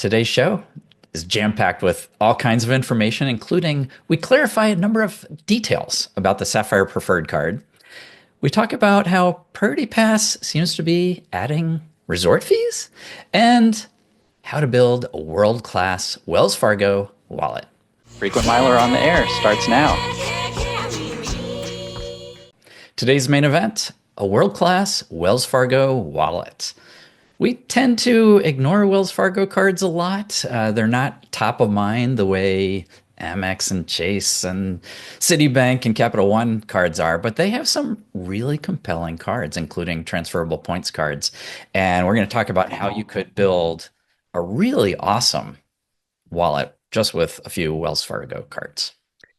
Today's show is jam-packed with all kinds of information, including we clarify a number of details about the Sapphire Preferred card. We talk about how Purdy Pass seems to be adding resort fees and how to build a world-class Wells Fargo wallet. Frequent Miler on the air starts now. Today's main event, a world-class Wells Fargo wallet. We tend to ignore Wells Fargo cards a lot. They're not top of mind the way Amex and Chase and Citibank and Capital One cards are, but they have some really compelling cards, including transferable points cards. And we're going to talk about how you could build a really awesome wallet just with a few Wells Fargo cards.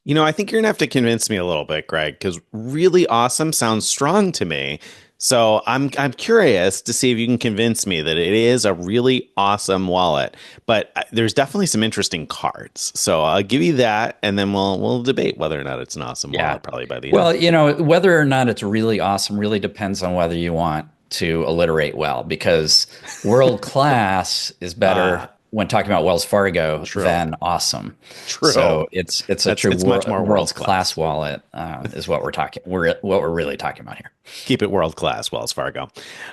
I think you're gonna have to convince me a little bit, Greg, because really awesome sounds strong to me. So I'm curious to see if you can convince me that it is a really awesome wallet. But there's definitely some interesting cards. So I'll give you that, and then we'll debate whether or not it's an awesome wallet probably by the end. Well, whether or not it's really awesome really depends on whether you want to alliterate well, because world class is better when talking about Wells Fargo than awesome. True. So it's a true much more world class wallet is what we're really talking about here. Keep it world class, Wells Fargo.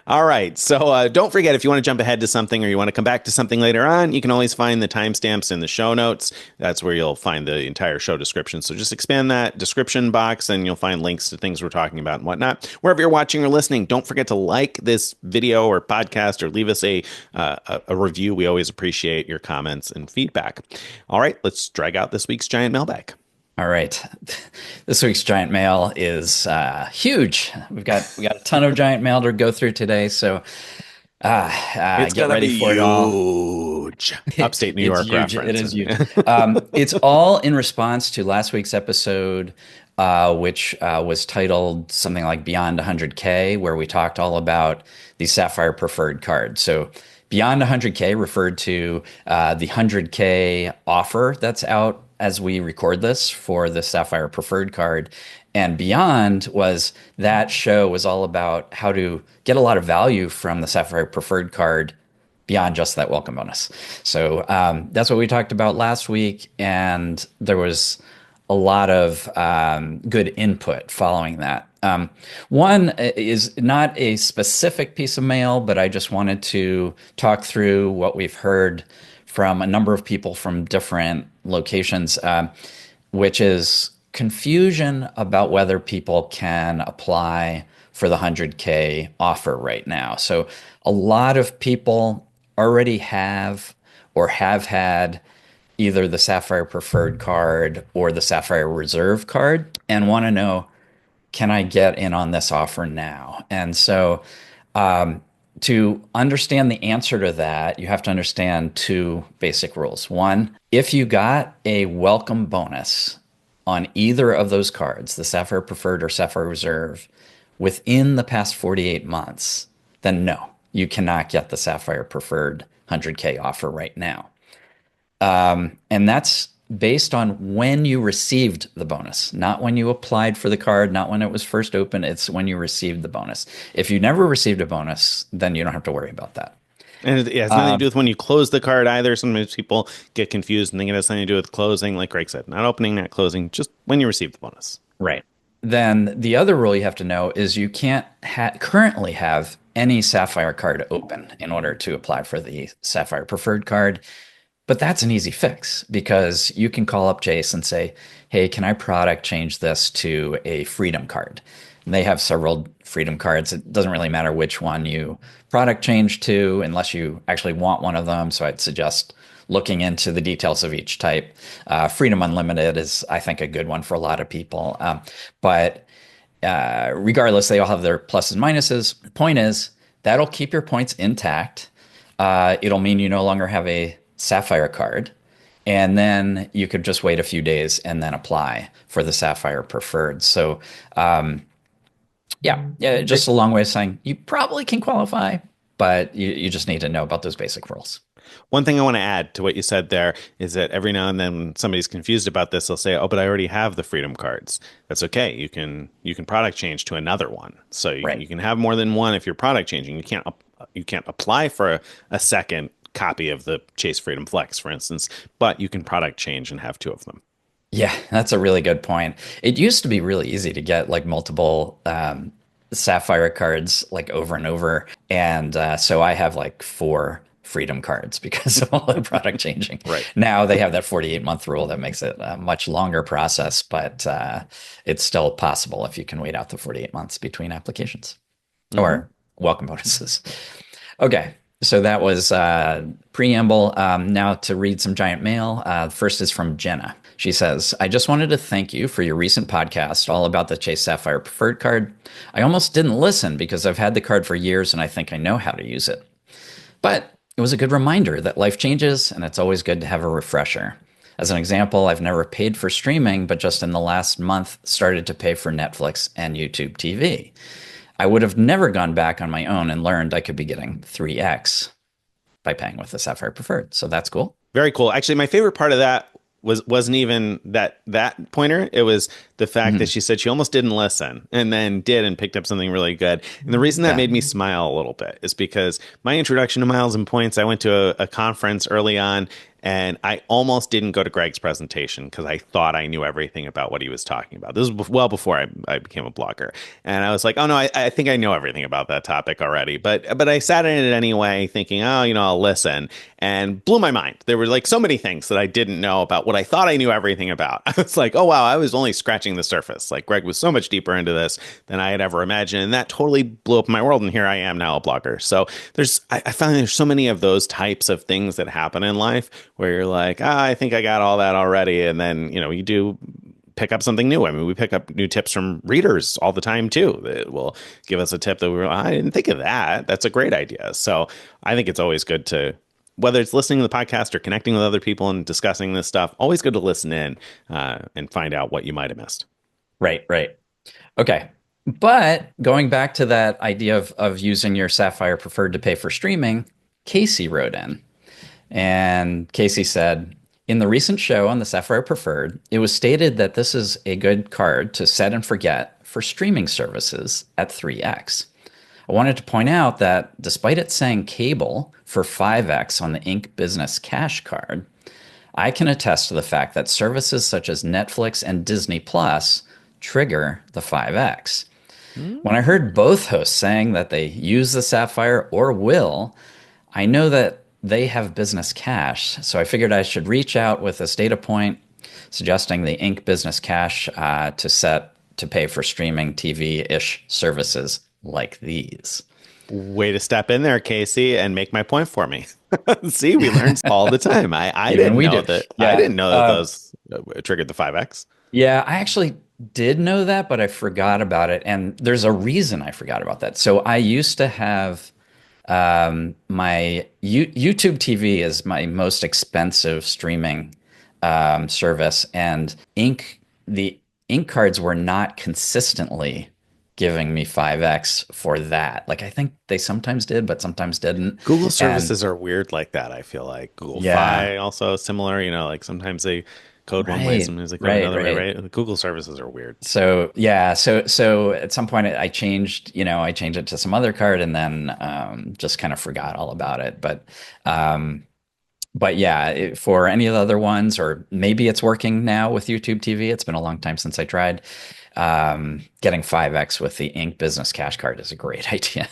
All right. So don't forget, if you want to jump ahead to something or you want to come back to something later on, you can always find the timestamps in the show notes. That's where you'll find the entire show description. So just expand that description box and you'll find links to things we're talking about and whatnot. Wherever you're watching or listening, don't forget to like this video or podcast or leave us a review. We always appreciate your comments and feedback. All right. Let's drag out this week's giant mailbag. All right. This week's giant mail is huge. We got a ton of giant mail to go through today. So it's get ready for huge. it all. Upstate New York huge. reference. It is huge. It's all in response to last week's episode, which was titled something like Beyond 100K, where we talked all about the Sapphire Preferred card. So Beyond 100K referred to the 100K offer that's out as we record this for the Sapphire Preferred card. And Beyond that show was all about how to get a lot of value from the Sapphire Preferred card beyond just that welcome bonus. So that's what we talked about last week. And there was a lot of good input following that. One is not a specific piece of mail, but I just wanted to talk through what we've heard from a number of people from different locations, which is confusion about whether people can apply for the 100K offer right now. So a lot of people already have or have had either the Sapphire Preferred card or the Sapphire Reserve card and want to know, can I get in on this offer now? And so to understand the answer to that, you have to understand two basic rules. One, if you got a welcome bonus on either of those cards, the Sapphire Preferred or Sapphire Reserve, within the past 48 months, then no, you cannot get the Sapphire Preferred 100K offer right now. And that's based on when you received the bonus, not when you applied for the card, not when it was first open. It's when you received the bonus. If you never received a bonus, then you don't have to worry about that. And it has nothing to do with when you close the card either. Sometimes people get confused and think it has something to do with closing, like Greg said, not opening, not closing, just when you receive the bonus. Right. Then the other rule you have to know is you can't currently have any Sapphire card open in order to apply for the Sapphire Preferred card. But that's an easy fix because you can call up Chase and say, hey, can I product change this to a Freedom card? And they have several Freedom cards. It doesn't really matter which one you product change to unless you actually want one of them. So I'd suggest looking into the details of each type. Freedom Unlimited is, I think, a good one for a lot of people. But regardless, they all have their pluses and minuses. The point is, that'll keep your points intact. It'll mean you no longer have a Sapphire card, and then you could just wait a few days and then apply for the Sapphire Preferred. So just a long way of saying you probably can qualify, but you just need to know about those basic rules. One thing I want to add to what you said there is that every now and then when somebody's confused about this, they'll say, oh, but I already have the Freedom cards. That's okay. You can product change to another one. So you can have more than one if you're product changing. You can't apply for a second copy of the Chase Freedom Flex, for instance, but you can product change and have two of them. Yeah, that's a really good point. It used to be really easy to get like multiple Sapphire cards like over and over. And so I have like four Freedom cards because of all the product changing. Right. Now they have that 48-month rule that makes it a much longer process, but it's still possible if you can wait out the 48 months between applications or welcome bonuses. Okay. So that was preamble. Now to read some giant mail. First is from Jenna. She says, I just wanted to thank you for your recent podcast all about the Chase Sapphire Preferred card. I almost didn't listen because I've had the card for years and I think I know how to use it. But it was a good reminder that life changes and it's always good to have a refresher. As an example, I've never paid for streaming, but just in the last month started to pay for Netflix and YouTube TV. I would have never gone back on my own and learned I could be getting 3x by paying with the Sapphire Preferred. So that's cool. Very cool. Actually, my favorite part of that wasn't even that pointer. It was the fact that she said she almost didn't listen and then did and picked up something really good. And the reason that made me smile a little bit is because my introduction to Miles and Points, I went to a conference early on and I almost didn't go to Greg's presentation because I thought I knew everything about what he was talking about. This was well before I became a blogger. And I was like, oh no, I think I know everything about that topic already. But I sat in it anyway thinking, oh, I'll listen, and blew my mind. There were like so many things that I didn't know about what I thought I knew everything about. I was like, oh wow, I was only scratching the surface. Like Greg was so much deeper into this than I had ever imagined. And that totally blew up my world. And here I am now a blogger. So I find there's so many of those types of things that happen in life where you're like, I think I got all that already. And then, you do pick up something new. I mean, we pick up new tips from readers all the time too. That will give us a tip that I didn't think of that. That's a great idea. So I think it's always good to, whether it's listening to the podcast or connecting with other people and discussing this stuff, always good to listen in and find out what you might have missed. Right. Okay. But going back to that idea of using your Sapphire Preferred to pay for streaming, Casey wrote in. And Casey said, in the recent show on the Sapphire Preferred, it was stated that this is a good card to set and forget for streaming services at 3x. I wanted to point out that despite it saying cable for 5x on the Inc. Business Cash card, I can attest to the fact that services such as Netflix and Disney Plus trigger the 5x. When I heard both hosts saying that they use the Sapphire or will, I know that they have business cash, so I figured I should reach out with this data point suggesting the Inc. Business Cash to pay for streaming TV-ish services like these. Way to step in there, Casey, and make my point for me. See, we learn all the time. I didn't know that. Yeah. I didn't know that those triggered the 5x. Yeah, I actually did know that, but I forgot about it, and there's a reason I forgot about that. So I used to have my YouTube TV is my most expensive streaming service, and the Inc. cards were not consistently giving me 5x for that. Like I think they sometimes did, but sometimes didn't. Google services are weird like that. I feel like Google Fi also similar. Like sometimes they code one way, sometimes they code another way, right? The Google services are weird. So yeah, so at some point I changed it to some other card and then just kind of forgot all about it. But yeah, for any of the other ones, or maybe it's working now with YouTube TV. It's been a long time since I tried. Getting 5x with the Inc. Business Cash card is a great idea.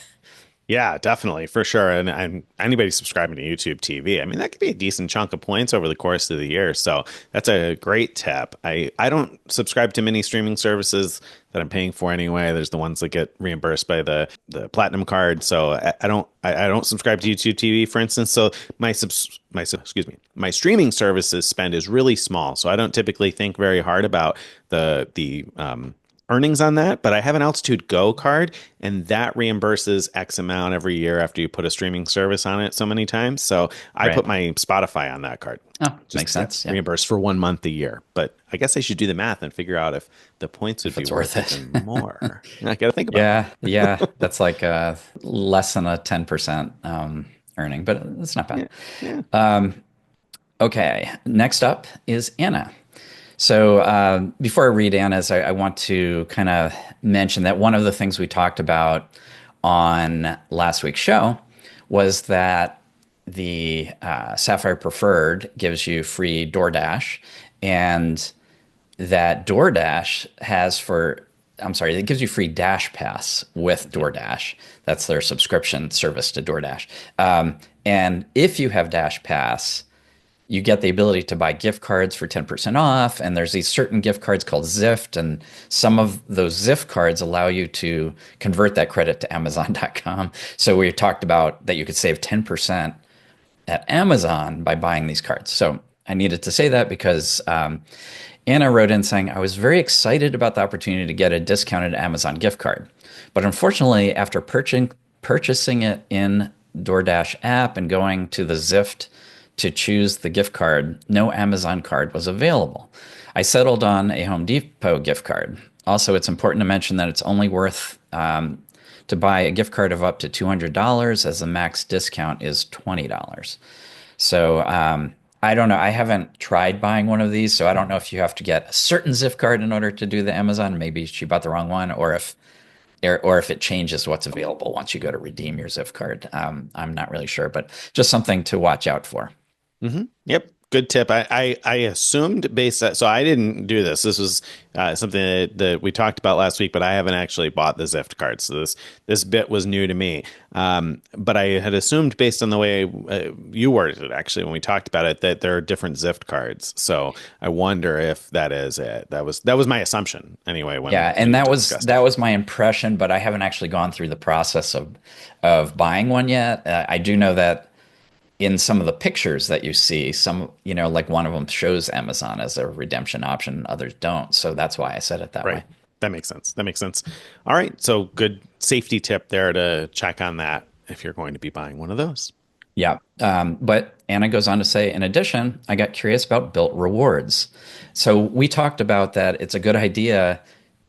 Yeah, definitely, for sure. And anybody subscribing to YouTube TV, I mean, that could be a decent chunk of points over the course of the year. So that's a great tip. I don't subscribe to many streaming services that I'm paying for anyway. There's the ones that get reimbursed by the platinum card. So I don't subscribe to YouTube TV, for instance. So my streaming services spend is really small. So I don't typically think very hard about the earnings on that, but I have an Altitude Go card, and that reimburses X amount every year after you put a streaming service on it so many times. So I put my Spotify on that card. Oh, makes sense. Yeah. Reimbursed for 1 month a year. But I guess I should do the math and figure out if the points would be worth it even more. I got to think about it. Yeah. That's like less than a 10% earning, but it's not bad. Yeah. Okay. Next up is Anna. So before I read Anna's, I want to kind of mention that one of the things we talked about on last week's show was that the Sapphire Preferred gives you free DoorDash, and that DoorDash has for, I'm sorry, it gives you free Dash Pass with DoorDash. That's their subscription service to DoorDash. And if you have Dash Pass, you get the ability to buy gift cards for 10% off. And there's these certain gift cards called Zift. And some of those Zift cards allow you to convert that credit to Amazon.com. So we talked about that you could save 10% at Amazon by buying these cards. So I needed to say that because Anna wrote in saying, I was very excited about the opportunity to get a discounted Amazon gift card. But unfortunately, after purchasing it in DoorDash app and going to the Zift to choose the gift card, no Amazon card was available. I settled on a Home Depot gift card. Also, it's important to mention that it's only worth to buy a gift card of up to $200 as the max discount is $20. So I don't know. I haven't tried buying one of these, so I don't know if you have to get a certain Zift card in order to do the Amazon. Maybe she bought the wrong one, or if it changes what's available once you go to redeem your Zift card. I'm not really sure, but just something to watch out for. Yep. Good tip. I assumed based on, so I didn't do this. This was something that we talked about last week, but I haven't actually bought the Zift card. So this bit was new to me. But I had assumed based on the way you worded it, actually, when we talked about it, that there are different Zift cards. So I wonder if that is it. That was my assumption anyway. Yeah, and that was my impression, but I haven't actually gone through the process of buying one yet. I do know that in some of the pictures that you see, like one of them shows Amazon as a redemption option, others don't. So that's why I said it that way. That makes sense. That makes sense. All right. So good safety tip there to check on that if you're going to be buying one of those. Yeah. But Anna goes on to say, in addition, I got curious about Bilt rewards. So we talked about that it's a good idea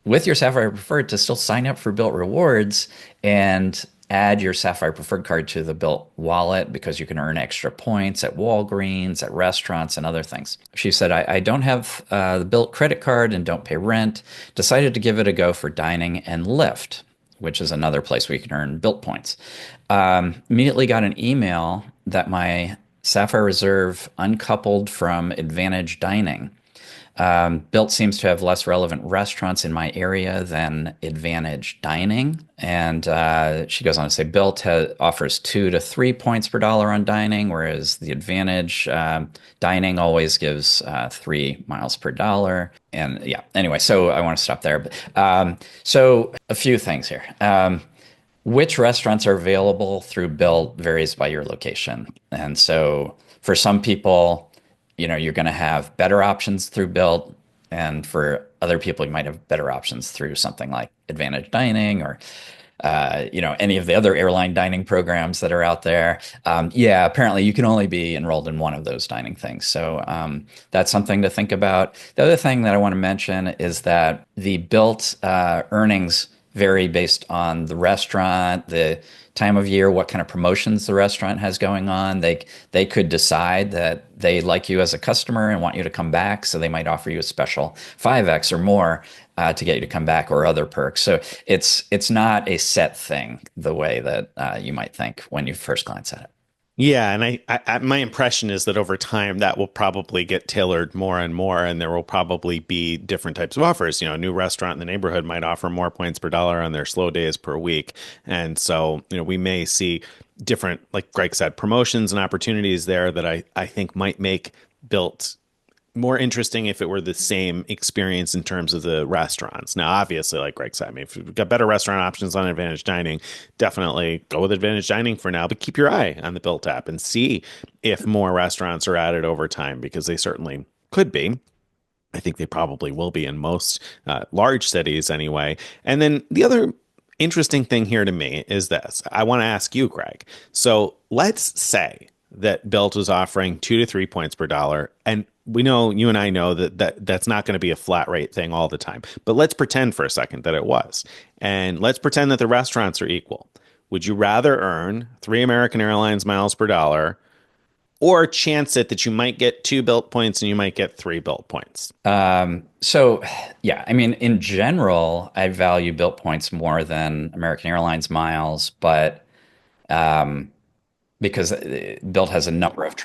with your Sapphire Preferred to still sign up for Bilt rewards and add your Sapphire Preferred card to the Bilt wallet because you can earn extra points at Walgreens, at restaurants, and other things. She said, I don't have the Bilt credit card and don't pay rent. Decided to give it a go for dining and Lyft, which is another place where you can earn Bilt points. Immediately got an email that my Sapphire Reserve uncoupled from Advantage Dining. Bilt seems to have less relevant restaurants in my area than Advantage Dining. And she goes on to say Bilt offers 2 to 3 points per dollar on dining, whereas the Advantage Dining always gives 3 miles per dollar. And yeah, anyway, so I want to stop there. So a few things here. Which restaurants are available through Bilt varies by your location. And so for some people, you're going to have better options through Bilt, and for other people, you might have better options through something like Advantage Dining or, any of the other airline dining programs that are out there. Yeah, apparently you can only be enrolled in one of those dining things. So that's something to think about. The other thing that I want to mention is that the Bilt earnings vary based on the restaurant, the time of year, what kind of promotions the restaurant has going on. They could decide that they like you as a customer and want you to come back, so they might offer you a special 5x or more to get you to come back, or other perks. So it's not a set thing the way that you might think when you first glance at it. Yeah, and my impression is that over time that will probably get tailored more and more, and there will probably be different types of offers. A new restaurant in the neighborhood might offer more points per dollar on their slow days per week, and so we may see different, like Greg said, promotions and opportunities there that I think might make Bilt more interesting if it were the same experience in terms of the restaurants. Now, obviously, like Greg said, if you've got better restaurant options on Advantage Dining, definitely go with Advantage Dining for now, but keep your eye on the Bilt app and see if more restaurants are added over time, because they certainly could be. I think they probably will be in most large cities anyway. And then the other interesting thing here to me is this. I want to ask you, Greg. So let's say that Bilt was offering 2 to 3 points per dollar, and we know, you and I know that's not going to be a flat rate thing all the time. But let's pretend for a second that it was. And let's pretend that the restaurants are equal. Would you rather earn 3 American Airlines miles per dollar, or chance it that you might get 2 Bilt points and you might get 3 Bilt points? So, yeah, I mean, in general, I value Bilt points more than American Airlines miles, but because Bilt has a number of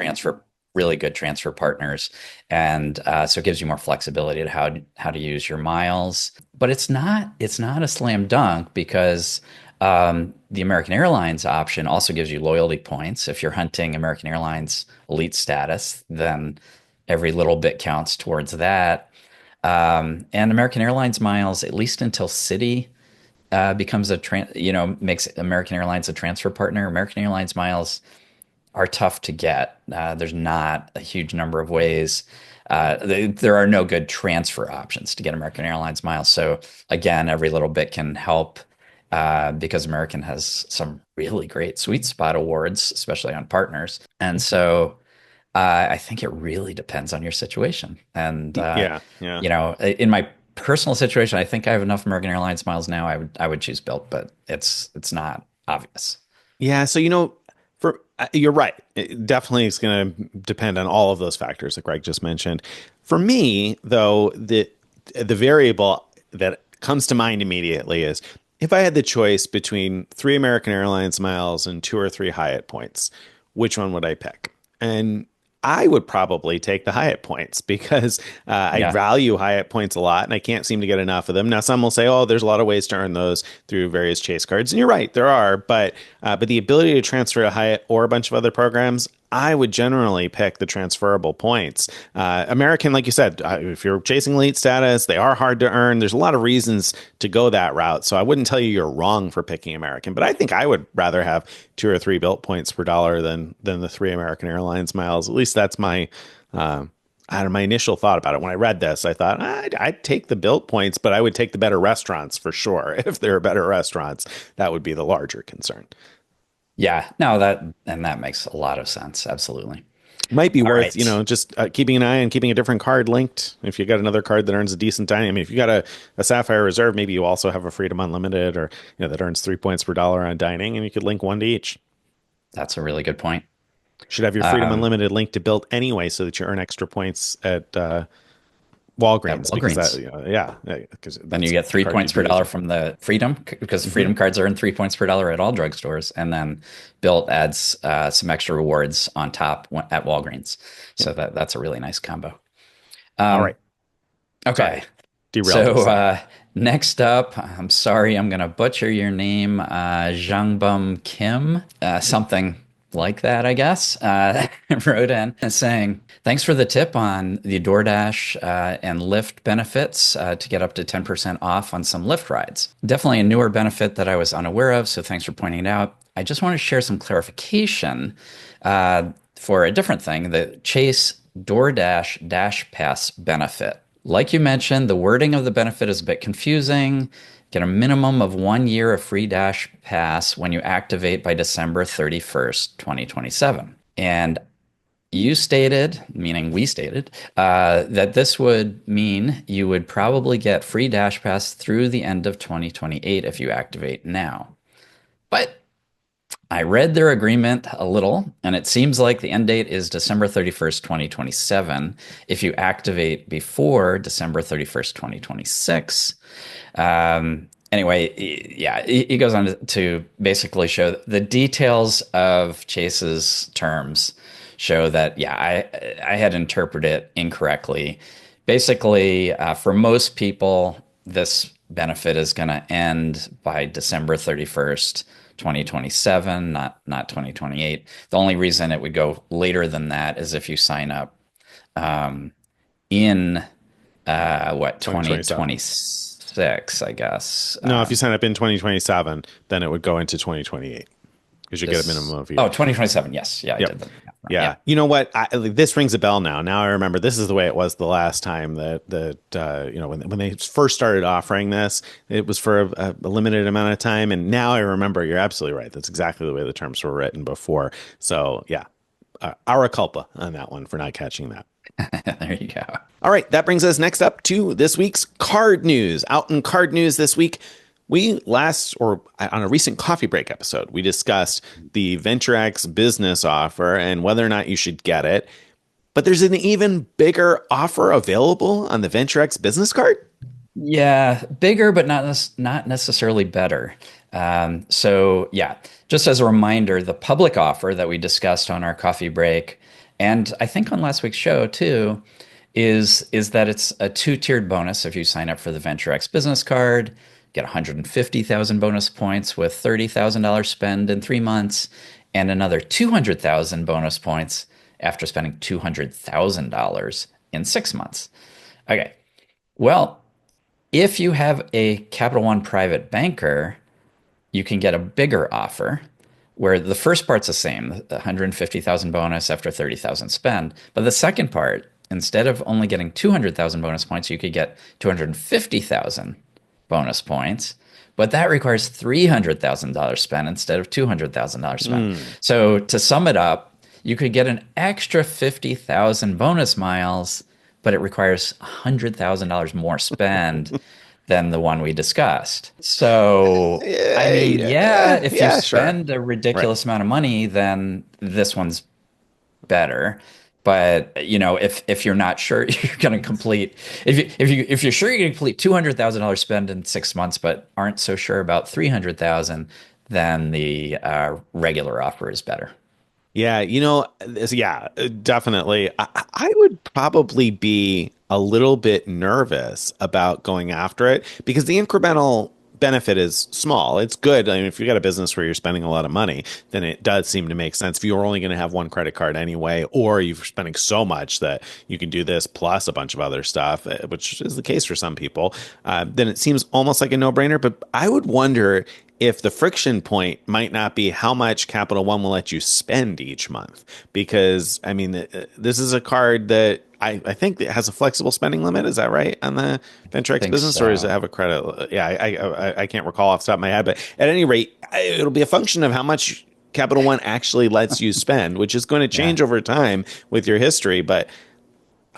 really good transfer partners, and so it gives you more flexibility to how to use your miles. But it's not a slam dunk because the American Airlines option also gives you loyalty points. If you're hunting American Airlines elite status, then every little bit counts towards that. And American Airlines miles, at least until Citi becomes makes American Airlines a transfer partner. American Airlines miles are tough to get. There's not a huge number of ways. There are no good transfer options to get American Airlines miles. So again, every little bit can help because American has some really great sweet spot awards, especially on partners. And so I think it really depends on your situation. And Yeah, yeah. in my personal situation, I think I have enough American Airlines miles now. I would choose Bilt, but it's not obvious. Yeah, so for you're right. It definitely is going to depend on all of those factors that Greg just mentioned. For me, though, the variable that comes to mind immediately is if I had the choice between 3 American Airlines miles and 2 or 3 Hyatt points, which one would I pick? And I would probably take the Hyatt points because I Yeah. value Hyatt points a lot and I can't seem to get enough of them. Now, some will say, oh, there's a lot of ways to earn those through various Chase cards. And you're right, there are. But the ability to transfer to Hyatt or a bunch of other programs, I would generally pick the transferable points. American, like you said, if you're chasing elite status, they are hard to earn. There's a lot of reasons to go that route. So I wouldn't tell you you're wrong for picking American, but I think I would rather have 2 or 3 Bilt points per dollar than the 3 American Airlines miles. At least that's my I don't know, my initial thought about it. When I read this, I thought I'd take the Bilt points, but I would take the better restaurants for sure. If there are better restaurants, that would be the larger concern. Yeah. No, that makes a lot of sense. Absolutely. Might be All worth, right. just keeping an eye on keeping a different card linked. If you got another card that earns a decent dining, I mean, if you got a Sapphire Reserve, maybe you also have a Freedom Unlimited or, that earns 3 points per dollar on dining, and you could link one to each. That's a really good point. Should have your Freedom Um, Unlimited linked to Bilt anyway, so that you earn extra points at at Walgreens because Walgreens. yeah, because Then you that's get the three card points you'd per be dollar using. from the Freedom because the Hmm. Freedom cards earn 3 points per dollar at all drugstores, and then Bilt adds some extra rewards on top at Walgreens. Yeah. So that's a really nice combo. All right. Um, Sorry, okay, derailed so us there. next up, I'm sorry, I'm gonna butcher your name, Jangbum Kim, something like that, I guess. Wrote in saying, "Thanks for the tip on the DoorDash and Lyft benefits to get up to 10% off on some Lyft rides. Definitely a newer benefit that I was unaware of, so thanks for pointing it out. I just want to share some clarification for a different thing, the Chase DoorDash Dash Pass benefit. Like you mentioned, the wording of the benefit is a bit confusing. Get a minimum of 1 year of free Dash Pass when you activate by December 31st, 2027. And you stated, meaning we stated, that this would mean you would probably get free Dash Pass through the end of 2028 if you activate now. But I read their agreement a little, and it seems like the end date is December 31st, 2027. If you activate before December 31st, 2026, anyway, yeah, he goes on to basically show the details of Chase's terms show that, yeah, I had interpreted it incorrectly. Basically, for most people, this benefit is going to end by December 31st, 2027, not 2028. The only reason it would go later than that is if you sign up in what 2027. 2026, I guess. No, if you sign up in 2027, then it would go into 2028 because you get a minimum This of a year. 2027. Yes, yeah, I Yep. did that. Yeah. Yeah, You know what? This rings a bell now. Now I remember this is the way it was the last time when they first started offering this, it was for a limited amount of time. And now I remember you're absolutely right. That's exactly the way the terms were written before. So yeah, our culpa on that one for not catching that. there you go. All right, that brings us next up to this week's card news. Out in card news this week, on a recent coffee break episode, we discussed the VentureX business offer and whether or not you should get it. But there's an even bigger offer available on the VentureX business card. Yeah, bigger, but not necessarily better. So yeah, just as a reminder, the public offer that we discussed on our coffee break, and I think on last week's show too, is that it's a two-tiered bonus. If you sign up for the VentureX business card, get 150,000 bonus points with $30,000 spend in 3 months, and another 200,000 bonus points after spending $200,000 in 6 months. Okay, well, if you have a Capital One private banker, you can get a bigger offer where the first part's the same, the 150,000 bonus after 30,000 spend. But the second part, instead of only getting 200,000 bonus points, you could get 250,000 bonus points. But that requires $300,000 spent instead of $200,000 spent. So to sum it up, you could get an extra 50,000 bonus miles, but it requires $100,000 more spend than the one we discussed. So, I mean, yeah, if you Yeah, sure. spend a Right. ridiculous amount of money, then this one's better. But if you're not sure you're going to complete, if you're sure you're going to complete $200,000 spend in 6 months, but aren't so sure about 300,000, then the regular offer is better. Yeah, yeah, definitely. I would probably be a little bit nervous about going after it because the incremental benefit is small. It's good. I mean, if you got a business where you're spending a lot of money, then it does seem to make sense. If you're only going to have one credit card anyway, or you're spending so much that you can do this plus a bunch of other stuff, which is the case for some people, then it seems almost like a no-brainer. But I would wonder if the friction point might not be how much Capital One will let you spend each month. Because, I mean, this is a card that I think it has a flexible spending limit. Is that right on the VentureX Think business, or does it so. have a credit? Yeah, I can't recall off the top of my head, but at any rate, it'll be a function of how much Capital One actually lets you spend, which is going to Yeah. change over time with your history. But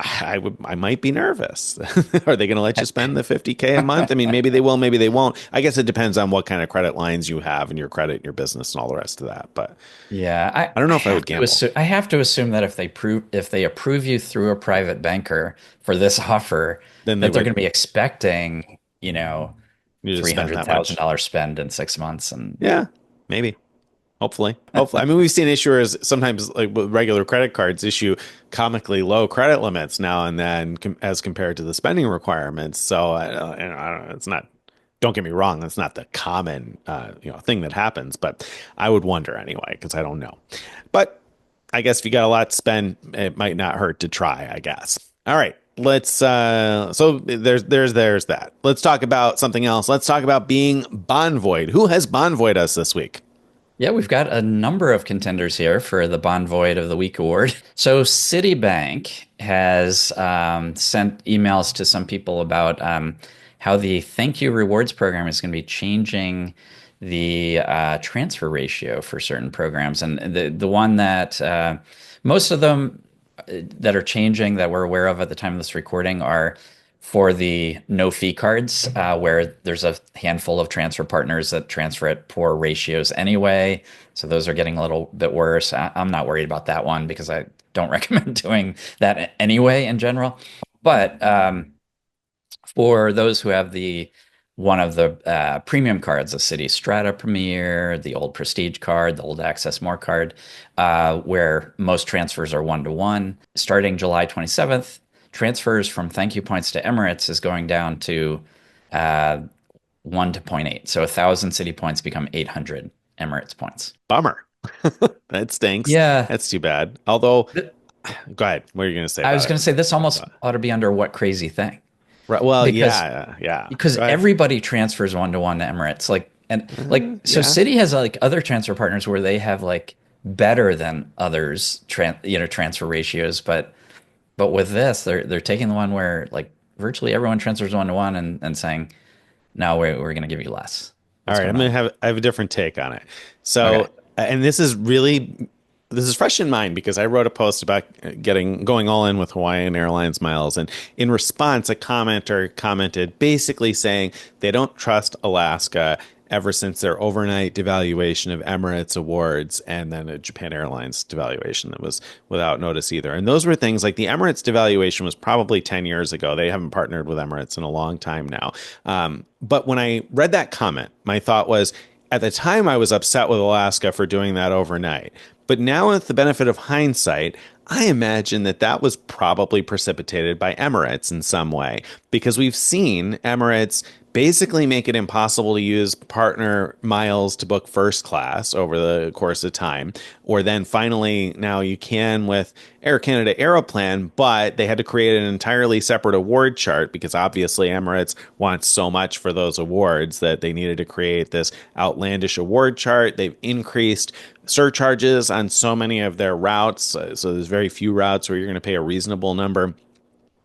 I might be nervous. Are they going to let you spend the 50K a month? I mean, maybe they will, maybe they won't. I guess it depends on what kind of credit lines you have and your credit and your business and all the rest of that. But Yeah, I, I don't I know if I have would to gamble. assume I have to assume that if they approve you through a private banker for this offer, Then they that they're going would to be expecting, you just three spend hundred that thousand much. dollars spend in 6 months, and Yeah, maybe. Hopefully. I mean, we've seen issuers sometimes, like with regular credit cards, issue comically low credit limits now and then, as compared to the spending requirements. So I don't know. It's not. Don't get me wrong. That's not the common, thing that happens. But I would wonder anyway because I don't know. But I guess if you got a lot to spend, it might not hurt to try. I guess. All right. Let's so there's that. Let's talk about something else. Let's talk about being Bonvoid. Who has Bonvoid us this week? yeah, we've got a number of contenders here for the Bond Void of the Week award. So Citibank has sent emails to some people about how the thank you rewards program is going to be changing the transfer ratio for certain programs, and the one that most of them that are changing that we're aware of at the time of this recording are for the no fee cards, where there's a handful of transfer partners that transfer at poor ratios anyway. So those are getting a little bit worse. I'm not worried about that one because I don't recommend doing that anyway in general. But for those who have the one of the premium cards, the City Strata Premier, the old Prestige card, the old Access More card, where most transfers are 1-to-1. Starting July 27th, transfers from Thank You Points to Emirates is going down to uh, 1 to point 0.8. So 1,000 City points become 800 Emirates points. Bummer. That stinks. Yeah. That's too bad. Although, th- go ahead. What are you going to say I about was it? going to say this I almost thought. ought to be under what crazy thing? Right. Well, Because yeah, yeah. because Go ahead. everybody transfers 1-to-1 to Emirates. So Yeah. Citi has like other transfer partners where they have like better than others transfer ratios, but with this they're taking the one where like virtually everyone transfers 1-to-1 and saying no, we're going to give you less. All What's right. going on? I have a different take on it. Okay. So, and this is fresh in mind because I wrote a post about going all in with Hawaiian Airlines miles, and in response, a commenter commented basically saying they don't trust Alaska ever since their overnight devaluation of Emirates awards and then a Japan Airlines devaluation that was without notice either. And those were things like the Emirates devaluation was probably 10 years ago. They haven't partnered with Emirates in a long time now. But when I read that comment, my thought was, at the time, I was upset with Alaska for doing that overnight. But now, with the benefit of hindsight, I imagine that that was probably precipitated by Emirates in some way because we've seen Emirates basically make it impossible to use partner miles to book first class over the course of time. Or then finally, now you can with Air Canada Aeroplan, but they had to create an entirely separate award chart because obviously Emirates wants so much for those awards that they needed to create this outlandish award chart. They've increased surcharges on so many of their routes. So there's very few routes where you're going to pay a reasonable number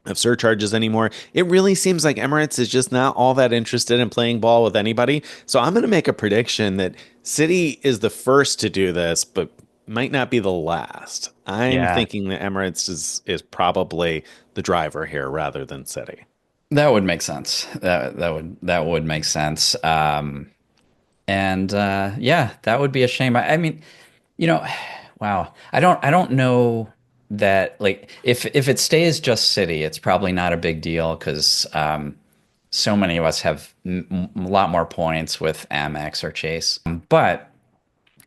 of surcharges anymore. It really seems like Emirates is just not all that interested in playing ball with anybody. So I'm going to make a prediction that Citi is the first to do this, but might not be the last. I'm Yeah, thinking that Emirates is probably the driver here rather than Citi. that would make sense. That would make sense. And yeah, that would be a shame. I mean, you know, wow. I don't know that like if it stays just City, it's probably not a big deal because so many of us have a lot more points with Amex or Chase. But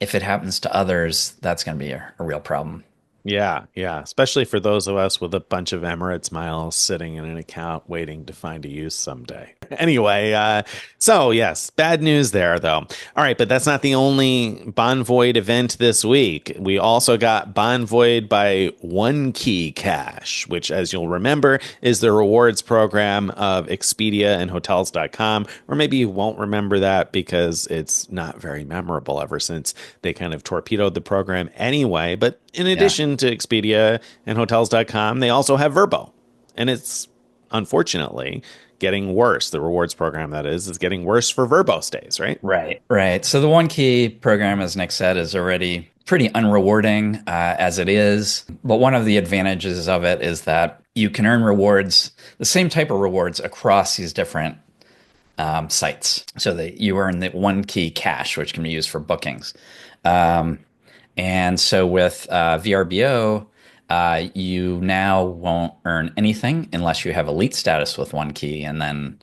if it happens to others, that's going to be a real problem. Yeah, yeah, especially for those of us with a bunch of Emirates miles sitting in an account waiting to find a use someday. Anyway, so yes, bad news there though. All right, but that's not the only Bond Void event this week. We also got Bond Void by OneKey Cash, which, as you'll remember, is the rewards program of Expedia and Hotels.com. Or maybe you won't remember that because it's not very memorable ever since they kind of torpedoed the program anyway. But in Yeah. addition to Expedia and Hotels.com, they also have Vrbo. And it's unfortunately getting worse. The rewards program, that is getting worse for Vrbo stays, right? Right, right. So the one key program, as Nick said, is already pretty unrewarding as it is. But one of the advantages of it is that you can earn rewards, the same type of rewards across these different sites. So that you earn the one key cash, which can be used for bookings. Um, and so with VRBO, you now won't earn anything unless you have elite status with one key, and then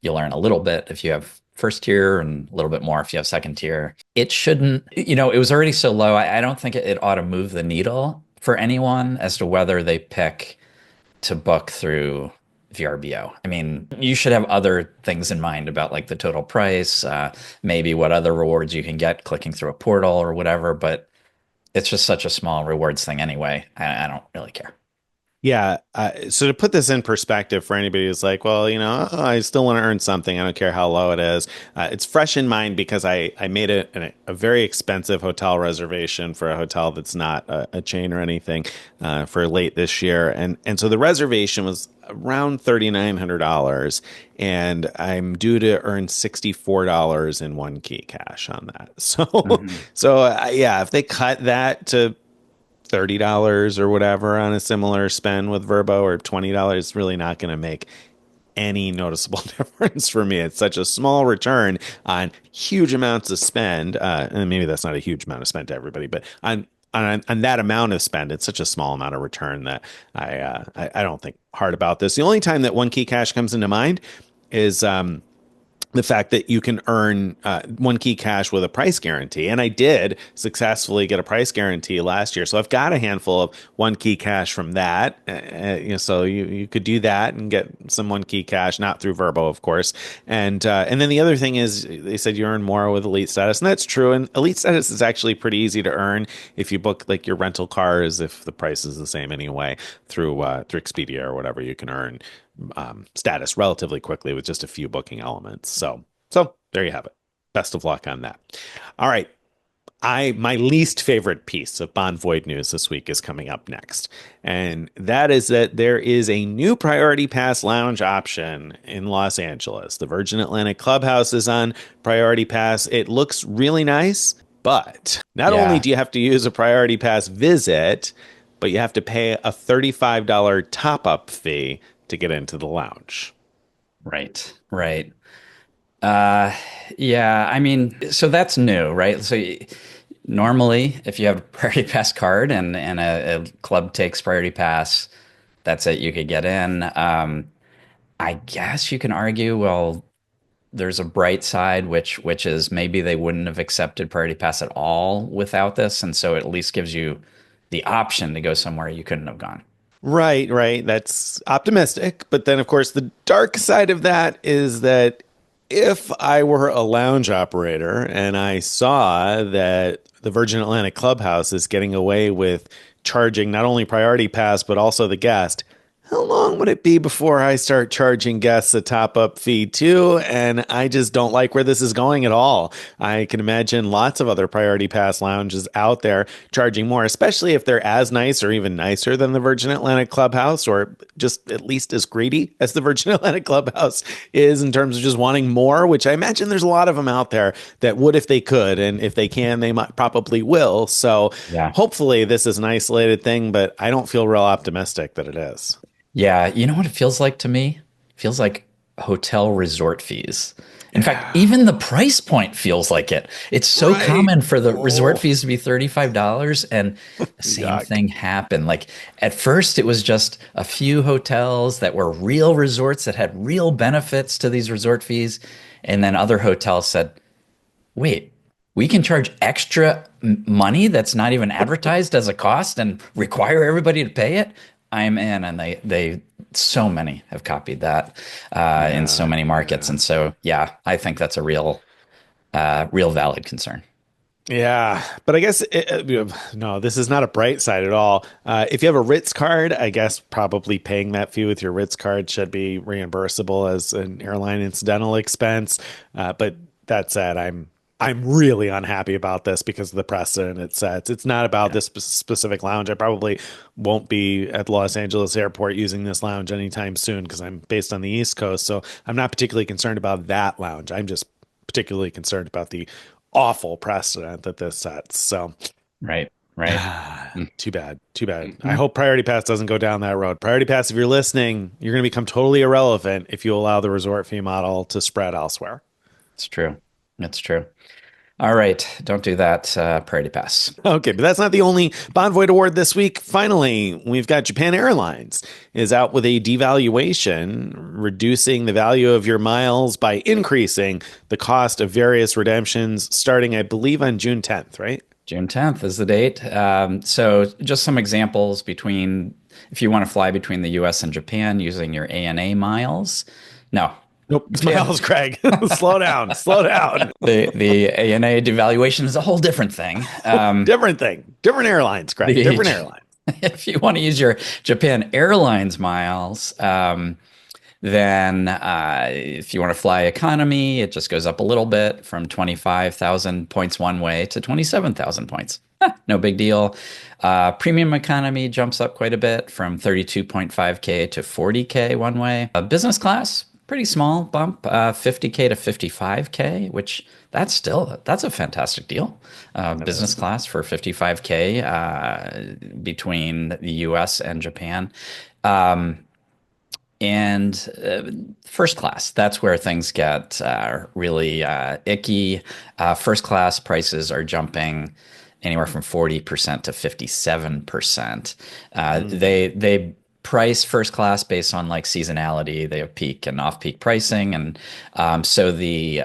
you'll earn a little bit if you have first tier and a little bit more if you have second tier. It shouldn't, it was already so low. I don't think it ought to move the needle for anyone as to whether they pick to book through VRBO. I mean, you should have other things in mind about like the total price, maybe what other rewards you can get clicking through a portal or whatever, but it's just such a small rewards thing anyway. I don't really care. Yeah. So to put this in perspective for anybody who's like, well, I still want to earn something. I don't care how low it is. It's fresh in mind because I made a very expensive hotel reservation for a hotel that's not a chain or anything for late this year. And so the reservation was around $3,900 and I'm due to earn $64 in one key cash on that. So, Mhm. yeah, if they cut that to $30 or whatever on a similar spend with Vrbo or $20, it's really not going to make any noticeable difference for me. It's such a small return on huge amounts of spend. And maybe that's not a huge amount of spend to everybody, but on that amount of spend, it's such a small amount of return that I don't think hard about this. The only time that one key cash comes into mind is the fact that you can earn one key cash with a price guarantee. And I did successfully get a price guarantee last year. So I've got a handful of one key cash from that. So you could do that and get some one key cash, not through Vrbo, of course. And then the other thing is they said you earn more with elite status. And that's true. And elite status is actually pretty easy to earn if you book like your rental cars, if the price is the same anyway, through Expedia or whatever, you can earn status relatively quickly with just a few booking elements. So there you have it. Best of luck on that. All right. My least favorite piece of Bond Void news this week is coming up next. And that is that there is a new Priority Pass lounge option in Los Angeles. The Virgin Atlantic Clubhouse is on Priority Pass. It looks really nice, but not only Yeah, do you have to use a Priority Pass visit, but you have to pay a $35 top-up fee to get into the lounge. right, right. Uh, yeah, I mean, so that's new, right? Normally, if you have a Priority Pass card and a club takes Priority Pass, that's it. You could get in. I guess you can argue, well, there's a bright side, which is maybe they wouldn't have accepted Priority Pass at all without this, and so it at least gives you the option to go somewhere you couldn't have gone. Right, right. That's optimistic. But then, of course, the dark side of that is that if I were a lounge operator and I saw that the Virgin Atlantic Clubhouse is getting away with charging not only Priority Pass, but also the guest, how long would it be before I start charging guests a top up fee too? And I just don't like where this is going at all. I can imagine lots of other Priority Pass lounges out there charging more, especially if they're as nice or even nicer than the Virgin Atlantic Clubhouse, or just at least as greedy as the Virgin Atlantic Clubhouse is in terms of just wanting more, which I imagine there's a lot of them out there that would if they could. And if they can, they might probably will. So Yeah. hopefully this is an isolated thing, but I don't feel real optimistic that it is. Yeah, you know what it feels like to me? It feels like hotel resort fees. In fact, even the price point feels like it. It's so Right. common for the resort Oh, fees to be $35 and the same yuck. thing happened. Like at first it was just a few hotels that were real resorts that had real benefits to these resort fees. And then other hotels said, wait, we can charge extra money that's not even advertised as a cost and require everybody to pay it. I'm in, and so many have copied that in so Yeah, many markets, yeah. and so yeah, I think that's a real valid concern. Yeah, but I guess no, this is not a bright side at all. If you have a Ritz card, I guess probably paying that fee with your Ritz card should be reimbursable as an airline incidental expense. But that said, I'm really unhappy about this because of the precedent it sets. It's not about Yeah, this specific lounge. I probably won't be at the Los Angeles airport using this lounge anytime soon because I'm based on the East Coast. So I'm not particularly concerned about that lounge. I'm just particularly concerned about the awful precedent that this sets. So, right, right. too bad. Too bad. I Mhm. hope Priority Pass doesn't go down that road. Priority Pass, if you're listening, you're going to become totally irrelevant if you allow the resort fee model to spread elsewhere. It's true. It's true. All right, don't do that. Priority pass. Okay, but that's not the only Bonvoy award this week. Finally, we've got Japan Airlines is out with a devaluation, reducing the value of your miles by increasing the cost of various redemptions starting, I believe, on June 10th, right? June 10th is the date. So just some examples between if you want to fly between the US and Japan using your ANA miles. No, Nope, it's Japan. miles, Craig. Slow down, slow down. The ANA devaluation is a whole different thing. Different thing. Different airlines, Craig. The Different airlines. if you want to use your Japan Airlines miles, then if you want to fly economy, it just goes up a little bit from 25,000 points one way to 27,000 points. No big deal. Premium economy jumps up quite a bit from 32.5K to 40K one way. Business class, pretty small bump, 50K to 55K, which that's a fantastic deal. Business class for 55K between the US and Japan. And first class, that's where things get really icky. First class prices are jumping anywhere from 40% to 57%. They price first class based on like seasonality. They have peak and off-peak pricing, and so the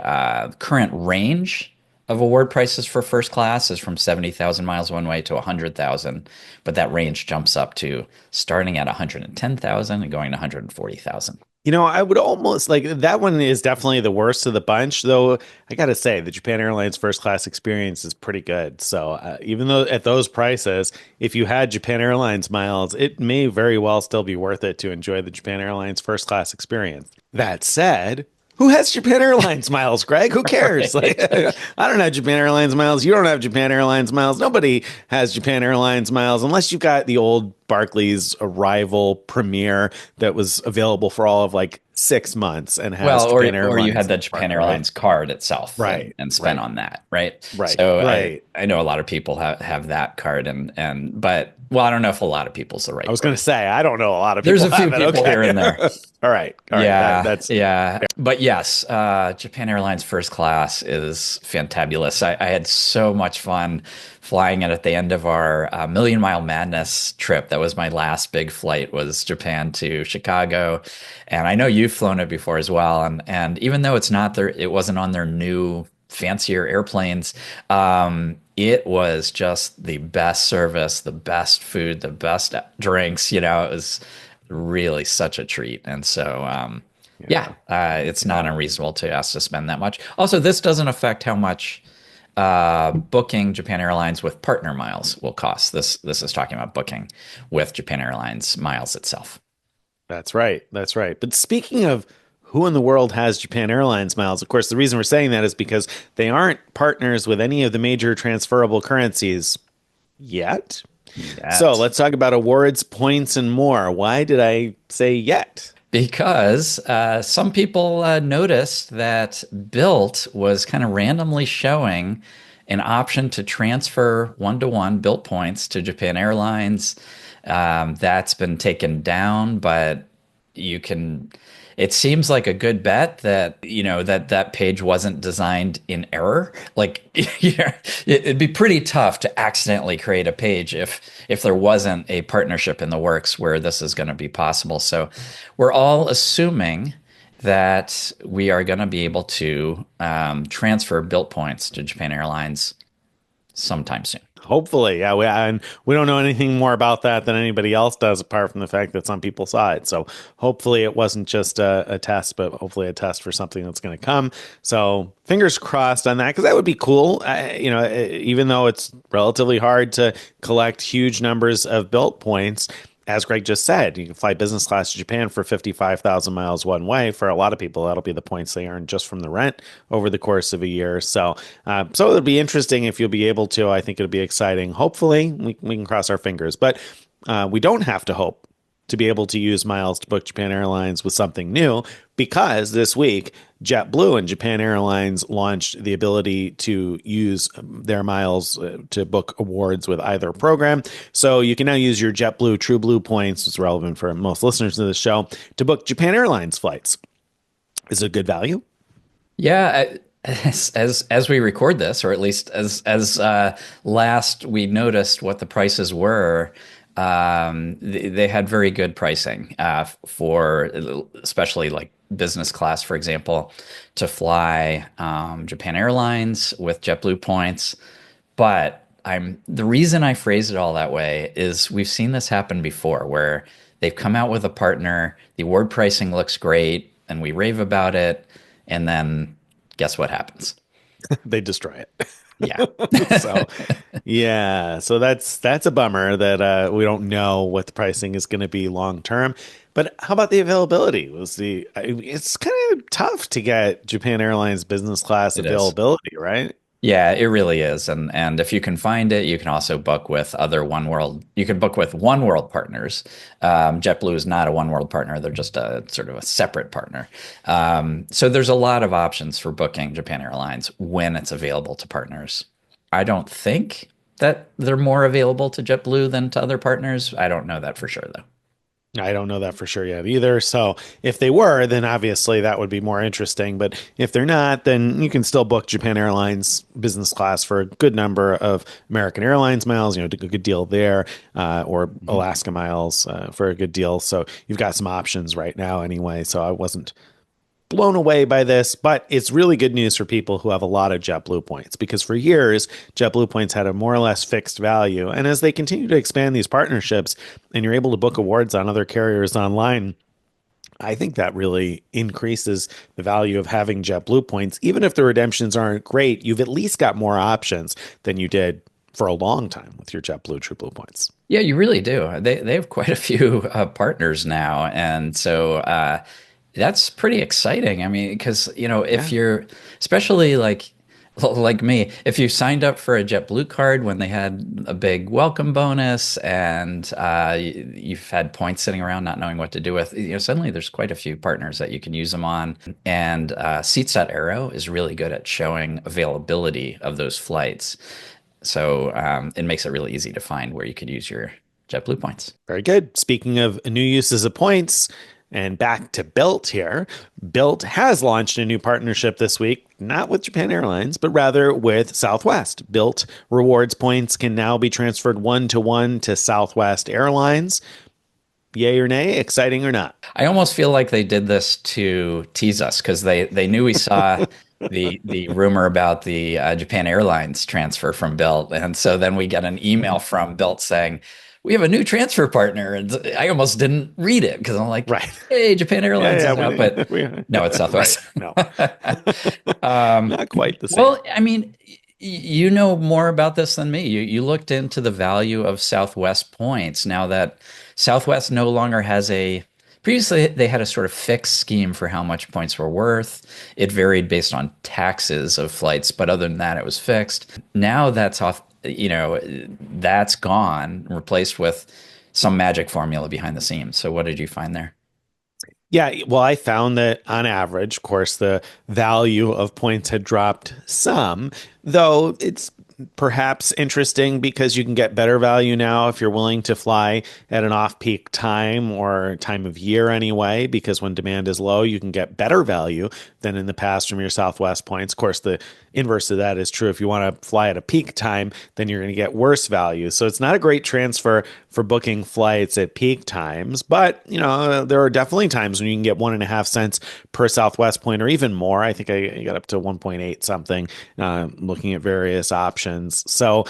current range of award prices for first class is from 70,000 miles one way to 100,000, but that range jumps up to starting at 110,000 and going to 140,000. I would almost like that one is definitely the worst of the bunch, though. I got to say, the Japan Airlines first class experience is pretty good. So, even though at those prices, if you had Japan Airlines miles, it may very well still be worth it to enjoy the Japan Airlines first class experience. That said, who has Japan Airlines miles, Greg? Who cares? Like, Right. I don't have Japan Airlines miles. You don't have Japan Airlines miles. Nobody has Japan Airlines miles unless you've got the old Barclays Arrival Premier that was available for all of like 6 months and has Well, Japan or you had Airlines the in the Japan front, right? Airlines card itself Right, and spend right, on that, right? right, So right. I know a lot of people have that card and but Well, I don't know if a lot of people's the I right was going word. to say, I don't know a lot of There's people a few have it. people here Okay. and there. All right. All right. Yeah, That's yeah. But yes, Japan Airlines first class is fantabulous. I had so much fun flying it at the end of our Million Mile Madness trip. That was my last big flight, was Japan to Chicago. And I know you've flown it before as well. And even though it wasn't on their new fancier airplanes, it was just the best service, the best food, the best drinks. It was really such a treat. And so, yeah, yeah. it's not unreasonable to ask to spend that much. Also, this doesn't affect how much booking Japan Airlines with partner miles will cost. This is talking about booking with Japan Airlines miles itself. That's right. That's right. But speaking of who in the world has Japan Airlines miles, of course, the reason we're saying that is because they aren't partners with any of the major transferable currencies yet. So Yet. let's talk about awards, points, and more. Why did I say yet? Because some people noticed that Bilt was kind of randomly showing an option to transfer one-to-one Bilt points to Japan Airlines. That's been taken down, but you can. It seems like a good bet that that page wasn't designed in error. Like, it'd be pretty tough to accidentally create a page if there wasn't a partnership in the works where this is going to be possible. So we're all assuming that we are going to be able to transfer Bilt points to Japan Airlines sometime soon. Hopefully, yeah. We don't know anything more about that than anybody else does, apart from the fact that some people saw it. So hopefully, it wasn't just a test, but hopefully a test for something that's going to come. So fingers crossed on that, because that would be cool. Even though it's relatively hard to collect huge numbers of Bilt points. As Greg just said, you can fly business class to Japan for 55,000 miles one way. For a lot of people, that'll be the points they earn just from the rent over the course of a year. So it'll be interesting if you'll be able to. I think it'll be exciting. Hopefully, we can cross our fingers, but we don't have to hope to be able to use miles to book Japan Airlines with something new, because this week JetBlue and Japan Airlines launched the ability to use their miles to book awards with either program. So you can now use your JetBlue TrueBlue points, it's relevant for most listeners to the show, to book Japan Airlines flights. Is it a good value? Yeah, as we record this, or at least as last we noticed what the prices were, they had very good pricing for especially like business class, for example, to fly Japan Airlines with JetBlue points. But the reason I phrase it all that way is we've seen this happen before, where they've come out with a partner, the award pricing looks great, and we rave about it, and then guess what happens? They destroy it. Yeah. So yeah, so that's a bummer that we don't know what the pricing is going to be long term. But how about the availability? It's kind of tough to get Japan Airlines business class It is. availability, right? Yeah, it really is. And if you can find it, you can also book with other One World. You can book with One World partners. JetBlue is not a One World partner; they're just a sort of a separate partner. So there's a lot of options for booking Japan Airlines when it's available to partners. I don't think that they're more available to JetBlue than to other partners. I don't know that for sure, though. I don't know that for sure yet either. So if they were, then obviously that would be more interesting. But if they're not, then you can still book Japan Airlines business class for a good number of American Airlines miles, a good deal there, or Mhm. Alaska miles for a good deal. So you've got some options right now anyway. So I wasn't blown away by this, but it's really good news for people who have a lot of JetBlue points, because for years, JetBlue points had a more or less fixed value. And as they continue to expand these partnerships and you're able to book awards on other carriers online, I think that really increases the value of having JetBlue points. Even if the redemptions aren't great, you've at least got more options than you did for a long time with your JetBlue TrueBlue points. Yeah, you really do. They have quite a few partners now, and so that's pretty exciting. I mean, because if Yeah. you're especially like me, if you signed up for a JetBlue card when they had a big welcome bonus, and you've had points sitting around not knowing what to do with, suddenly there's quite a few partners that you can use them on. And Seats.Aero is really good at showing availability of those flights. So it makes it really easy to find where you could use JetBlue points. Very good. Speaking of new uses of points, and back to Bilt here, Bilt has launched a new partnership this week, not with Japan Airlines, but rather with Southwest. Bilt rewards points can now be transferred one to Southwest Airlines. Yay or nay? Exciting or not? I almost feel like they did this to tease us because they knew we saw the rumor about the Japan Airlines transfer from Bilt, and so then we get an email from Bilt saying we have a new transfer partner, and I almost didn't read it because I'm like, Right. hey, Japan Airlines Yeah, is out, but no, it's Southwest. Right. No, not quite the same. Well, I mean, you know more about this than me. You looked into the value of Southwest points now that Southwest no longer has a. Previously, they had a sort of fixed scheme for how much points were worth. It varied based on taxes of flights, but other than that, it was fixed. Now that's off, that's gone, replaced with some magic formula behind the scenes. So, what did you find there? Yeah, well, I found that on average, of course, the value of points had dropped some, though it's perhaps interesting because you can get better value now if you're willing to fly at an off-peak time or time of year anyway, because when demand is low, you can get better value than in the past from your Southwest points. Of course, the inverse of that is true. If you want to fly at a peak time, then you're going to get worse value. So it's not a great transfer for booking flights at peak times, but there are definitely times when you can get 1.5 cents per Southwest point or even more. I think I got up to 1.8 something, looking at various options. So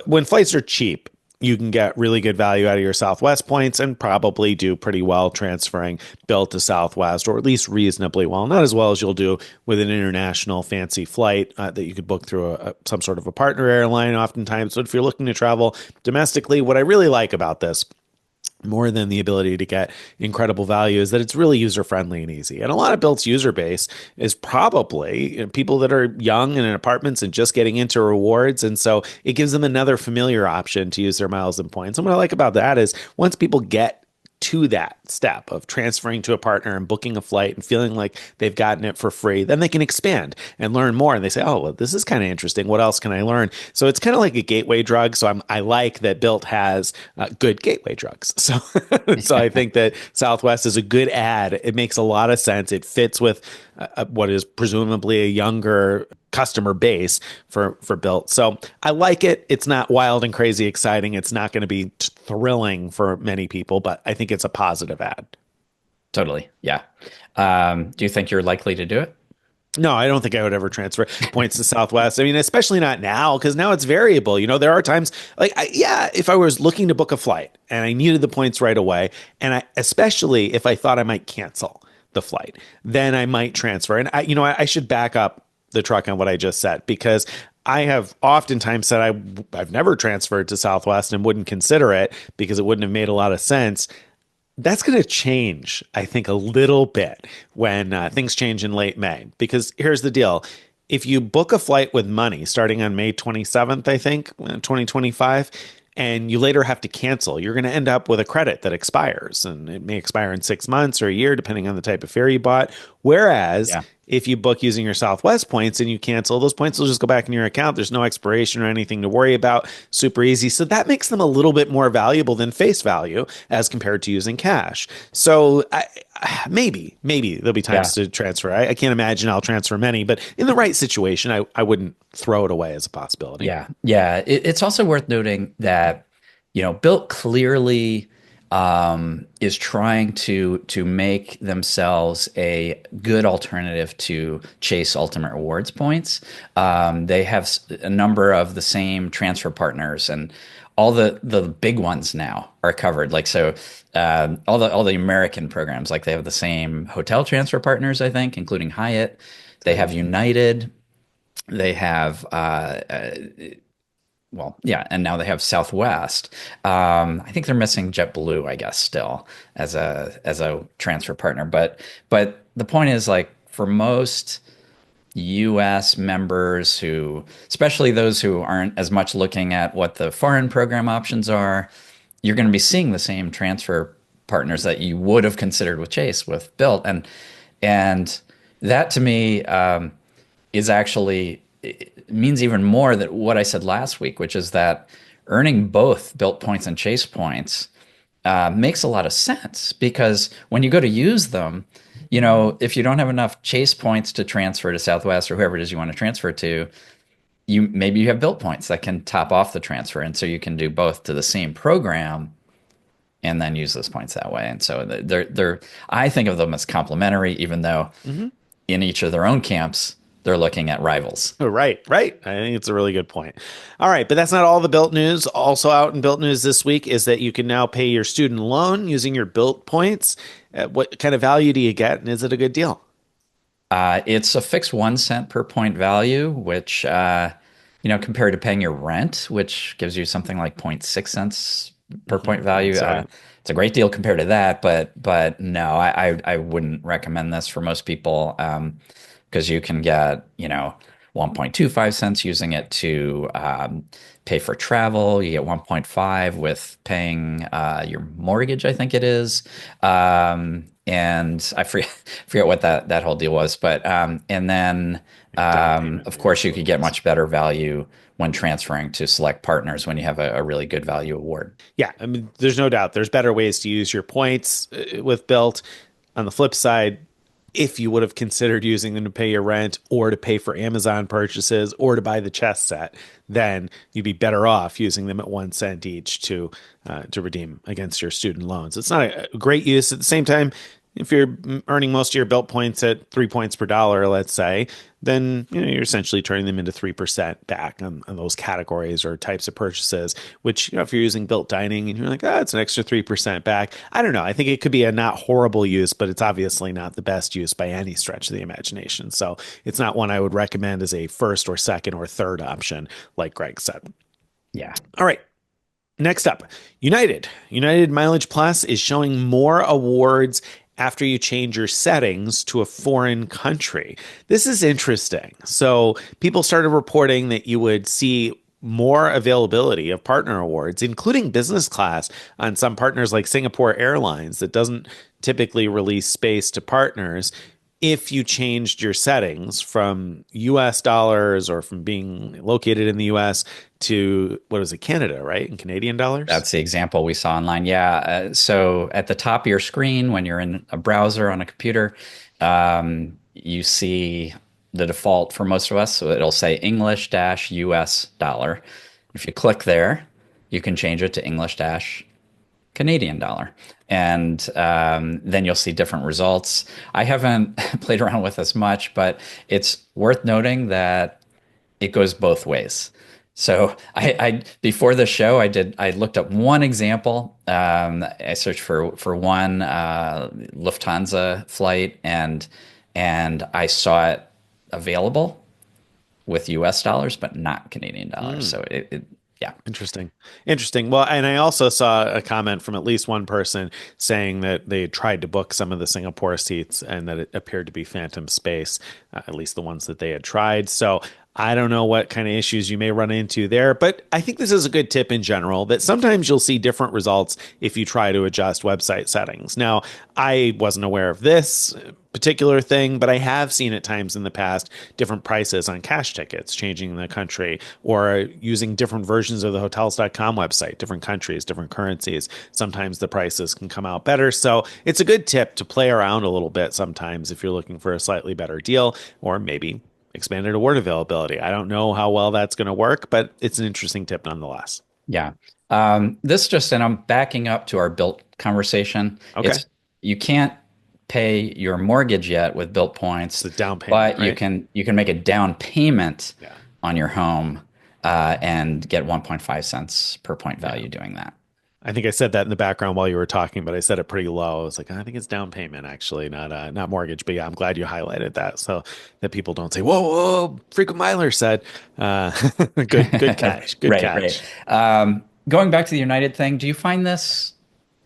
when flights are cheap, you can get really good value out of your Southwest points and probably do pretty well transferring Bilt to Southwest, or at least reasonably well. Not as well as you'll do with an international fancy flight that you could book through some sort of a partner airline oftentimes. But if you're looking to travel domestically, what I really like about this, more than the ability to get incredible value, is that it's really user friendly and easy. And a lot of Bilt's user base is probably people that are young and in apartments and just getting into rewards. And so it gives them another familiar option to use their miles and points. And what I like about that is once people get to that step of transferring to a partner and booking a flight and feeling like they've gotten it for free, then they can expand and learn more. And they say, oh, well, this is kind of interesting. What else can I learn? So it's kind of like a gateway drug. So I like that Bilt has good gateway drugs. So, so I think that Southwest is a good ad. It makes a lot of sense. It fits with what is presumably a younger customer base for Bilt. So I like it. It's not wild and crazy exciting. It's not going to be thrilling for many people, but I think it's a positive ad. Totally. Yeah. Do you think you're likely to do it? No, I don't think I would ever transfer points to Southwest. I mean, especially not now, because now it's variable. There are times like, if I was looking to book a flight and I needed the points right away, and especially if I thought I might cancel the flight, then I might transfer. And I should back up the truck on what I just said, because I have oftentimes said I've never transferred to Southwest and wouldn't consider it because it wouldn't have made a lot of sense. That's going to change, I think, a little bit when things change in late May, because here's the deal. If you book a flight with money starting on May 27th, I think, 2025, and you later have to cancel, you're going to end up with a credit that expires, and it may expire in 6 months or a year, depending on the type of fare you bought. Whereas if you book using your Southwest points and you cancel, those points will just go back in your account. There's no expiration or anything to worry about. Super easy. So that makes them a little bit more valuable than face value as compared to using cash. So maybe there'll be times to transfer. I can't imagine I'll transfer many, but in the right situation, I wouldn't throw it away as a possibility. Yeah. Yeah. It's also worth noting that, Bilt clearly is trying to make themselves a good alternative to Chase Ultimate Rewards points. They have a number of the same transfer partners, and all the big ones now are covered. Like all the American programs, like they have the same hotel transfer partners, I think, including Hyatt. They have United. They have and now they have Southwest. I think they're missing JetBlue, I guess, still as a transfer partner. But the point is, like, for most U.S. members especially those who aren't as much looking at what the foreign program options are, you're going to be seeing the same transfer partners that you would have considered with Chase with Bilt, and that to me is actually. It means even more that what I said last week, which is that earning both Bilt points and Chase points makes a lot of sense because when you go to use them, if you don't have enough Chase points to transfer to Southwest or whoever it is you want to transfer to, maybe you have Bilt points that can top off the transfer, and so you can do both to the same program and then use those points that way. And so they're I think of them as complementary, even though Mm-hmm. in each of their own camps they're looking at rivals. Oh, right, right. I think it's a really good point. All right, but that's not all the Bilt news. Also out in Bilt news this week is that you can now pay your student loan using your Bilt points. What kind of value do you get, and is it a good deal? It's a fixed 1 cent per point value, which compared to paying your rent, which gives you something like zero point 0.6 cents per point value. So, It's a great deal compared to that, but no, I wouldn't recommend this for most people because you can get 1.25 cents using it to pay for travel. You get 1.5 with paying your mortgage, I think it is. And I forget what that whole deal was, but and then down payment. of course you could get much better value when transferring to select partners when you have a really good value award. Yeah, I mean, there's no doubt there's better ways to use your points with Bilt. On the flip side, if you would have considered using them to pay your rent or to pay for Amazon purchases or to buy the chess set, then you'd be better off using them at 1 cent each to redeem against your student loans. It's not a great use. At the same time, if you're earning most of your Bilt points at 3 points per dollar, let's say, then you're essentially turning them into 3% back on those categories or types of purchases, which, if you're using Bilt dining and you're like, it's an extra 3% back. I don't know. I think it could be a not horrible use, but it's obviously not the best use by any stretch of the imagination. So it's not one I would recommend as a first or second or third option, like Greg said. Yeah. All right. Next up, United. United MileagePlus is showing more awards after you change your settings to a foreign country. This is interesting. So people started reporting that you would see more availability of partner awards, including business class on some partners like Singapore Airlines that doesn't typically release space to partners if you changed your settings from US dollars or from being located in the US to, what is it, Canada, right? In Canadian dollars? That's the example we saw online. Yeah. So at the top of your screen, when you're in a browser on a computer, you see the default for most of us. So it'll say English dash US dollar. If you click there, you can change it to English dash Canadian dollar. And then you'll see different results. I haven't played around with this much, but it's worth noting that it goes both ways. So I before the show, I looked up one example. I searched for one Lufthansa flight, and I saw it available with U.S. dollars, but not Canadian dollars. So yeah. Interesting. Interesting. Well, and I also saw a comment from at least one person saying that they tried to book some of the Singapore seats and that it appeared to be phantom space, at least the ones that they had tried. So I don't know what kind of issues you may run into there, but I think this is a good tip in general that sometimes you'll see different results if you try to adjust website settings. Now, I wasn't aware of this particular thing, but I have seen at times in the past different prices on cash tickets changing the country or using different versions of the hotels.com website, different countries, different currencies. Sometimes the prices can come out better. So it's a good tip to play around a little bit sometimes if you're looking for a slightly better deal or maybe expanded award availability. I don't know how well that's going to work, but it's an interesting tip nonetheless. Yeah. And I'm backing up to our Bilt conversation. Okay. You can't pay your mortgage yet with Bilt points, It's a down payment, but right? you can make a down payment Yeah. on your home and get 1.5 cents per point value doing that. I think I said that in the background while you were talking, but I said it pretty low. I was like, I think it's down payment, actually, not mortgage. But yeah, I'm glad you highlighted that so that people don't say, "Whoa, whoa, frequent miler said." Good catch, good Right, catch. right. Going back to the United thing, do you find this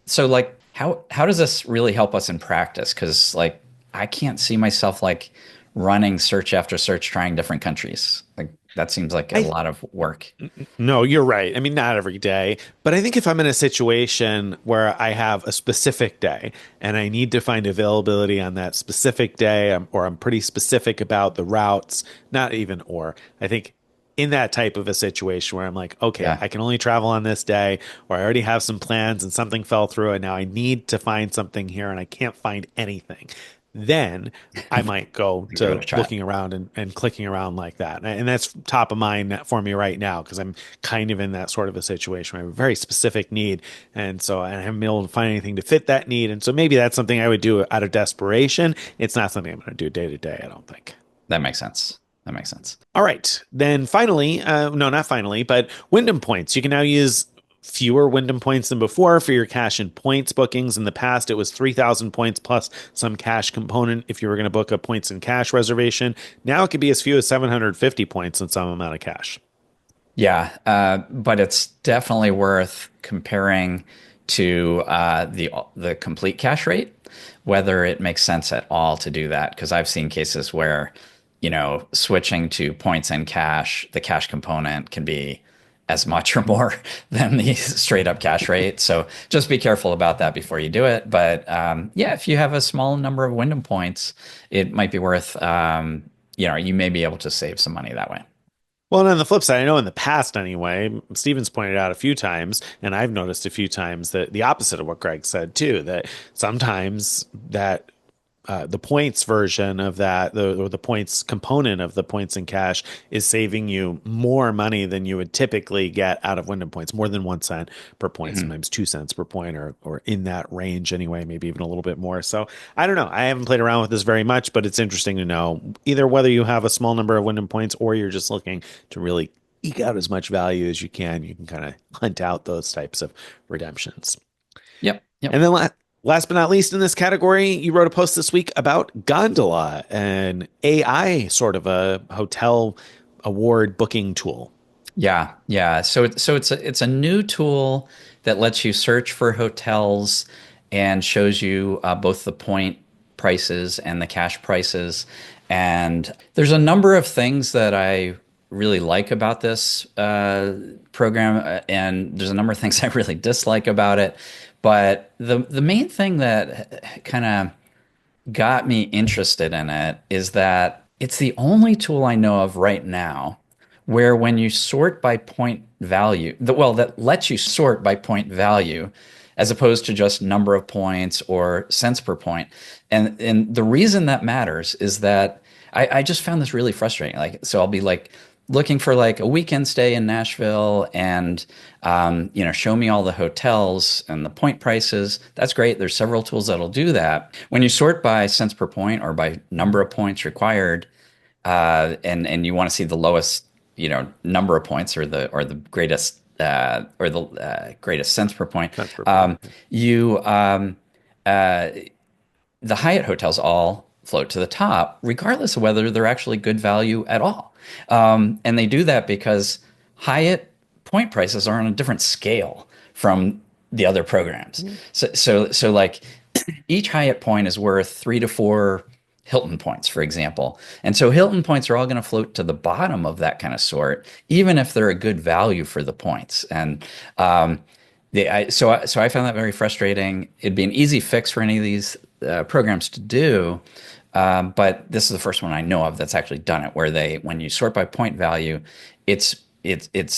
so like how does this really help us in practice? Because like I can't see myself like running search after search trying different countries. Like that seems like a lot of work. No, you're right. I mean, not every day, but I think if I'm in a situation where I have a specific day and I need to find availability on that specific day, or I'm pretty specific about the routes, not even or, I think in that type of a situation where I'm like, okay, Yeah. I can only travel on this day, or I already have some plans and something fell through, and now I need to find something here and I can't find anything, then I might go You go to to chat. looking around and clicking around like that. And that's top of mind for me right now because I'm kind of in that sort of a situation where I have a very specific need. And so I haven't been able to find anything to fit that need. And so maybe that's something I would do out of desperation. It's not something I'm going to do day to day, I don't think. That makes sense. That makes sense. All right. Then finally, no, not finally, but Wyndham points. You can now use fewer Wyndham points than before for your cash and points bookings. In the past, it was 3,000 points plus some cash component if you were going to book a points and cash reservation. Now it could be as few as 750 points and some amount of cash. Yeah, but it's definitely worth comparing to the complete cash rate, whether it makes sense at all to do that. Because I've seen cases where, switching to points and cash, the cash component can be as much or more than the straight up cash rate. So just be careful about that before you do it. But yeah, if you have a small number of Wyndham points, it might be worth, you may be able to save some money that way. Well, and on the flip side, I know in the past anyway, Stevens pointed out a few times, and I've noticed a few times that the opposite of what Greg said too, that sometimes that the points version of that, or the points component of the points in cash is saving you more money than you would typically get out of Wyndham points, more than 1 cent per point, Mhm. sometimes 2 cents per point, or in that range anyway, maybe even a little bit more. So I don't know. I haven't played around with this very much, but it's interesting to know either whether you have a small number of Wyndham points or you're just looking to really eke out as much value as you can. You can kind of hunt out those types of redemptions. Yep. Yep. And then last but not least in this category, you wrote a post this week about Gondola, an AI sort of a hotel award booking tool. Yeah, yeah. So it's a new tool that lets you search for hotels and shows you both the point prices and the cash prices. And there's a number of things that I really like about this program, and there's a number of things I really dislike about it. But the main thing that kind of got me interested in it is that it's the only tool I know of right now where when you sort by point value, that lets you sort by point value as opposed to just number of points or cents per point. And the reason that matters is that I just found this really frustrating. Like, so I'll be like looking for like a weekend stay in Nashville and show me all the hotels and the point prices. That's great. There's several tools that'll do that. When you sort by cents per point or by number of points required, and you want to see the lowest, number of points or the greatest greatest cents per point, That's per point. you uh, the Hyatt hotels all float to the top, regardless of whether they're actually good value at all. And they do that because Hyatt point prices are on a different scale from the other programs. So like each Hyatt point is worth 3 to 4 Hilton points, for example. And so Hilton points are all going to float to the bottom of that kind of sort, even if they're a good value for the points. And so I found that very frustrating. It'd be an easy fix for any of these programs to do, but this is the first one I know of that's actually done it, where when you sort by point value, it's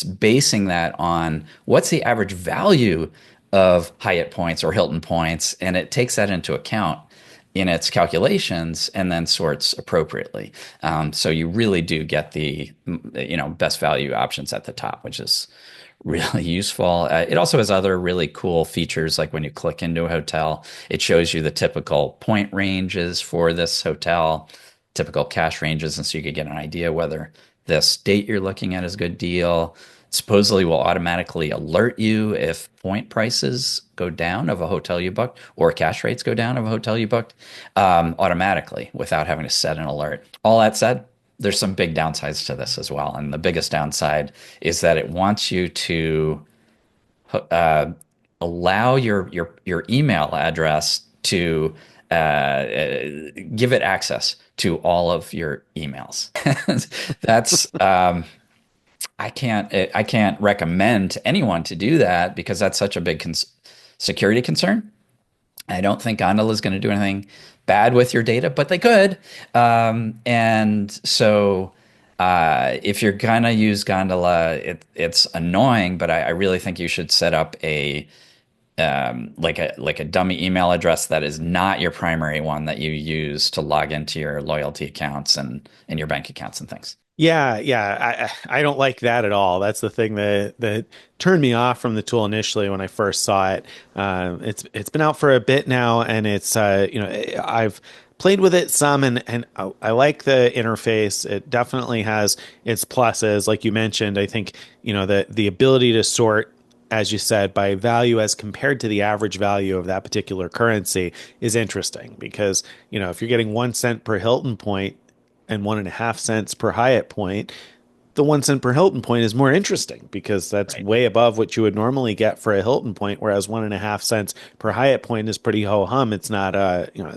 basing that on what's the average value of Hyatt points or Hilton points, and it takes that into account in its calculations and then sorts appropriately. So you really do get the best value options at the top, which is really useful. It also has other really cool features, like when you click into a hotel, it shows you the typical point ranges for this hotel, typical cash ranges, and so you could get an idea whether the state you're looking at is a good deal. Supposedly will automatically alert you if point prices go down of a hotel you booked or cash rates go down of a hotel you booked automatically without having to set an alert. All that said, there's some big downsides to this as well. And the biggest downside is that it wants you to allow your email address to give it access to all of your emails. That's I can't recommend to anyone to do that because that's such a big security concern. I don't think Gondola is going to do anything bad with your data, but they could. And so If you're gonna use Gondola, it's annoying, but I really think you should set up a like a dummy email address that is not your primary one that you use to log into your loyalty accounts and your bank accounts and things. Yeah, yeah, I don't like that at all. That's the thing that turned me off from the tool initially when I first saw it. It's been out for a bit now, and it's I've played with it some, and I like the interface. It definitely has its pluses, like you mentioned. I think the ability to sort, as you said, by value as compared to the average value of that particular currency is interesting because, if you're getting 1 cent per Hilton point and 1.5 cents per Hyatt point, the 1 cent per Hilton point is more interesting because that's Right. way above what you would normally get for a Hilton point, whereas 1.5 cents per Hyatt point is pretty ho hum. It's not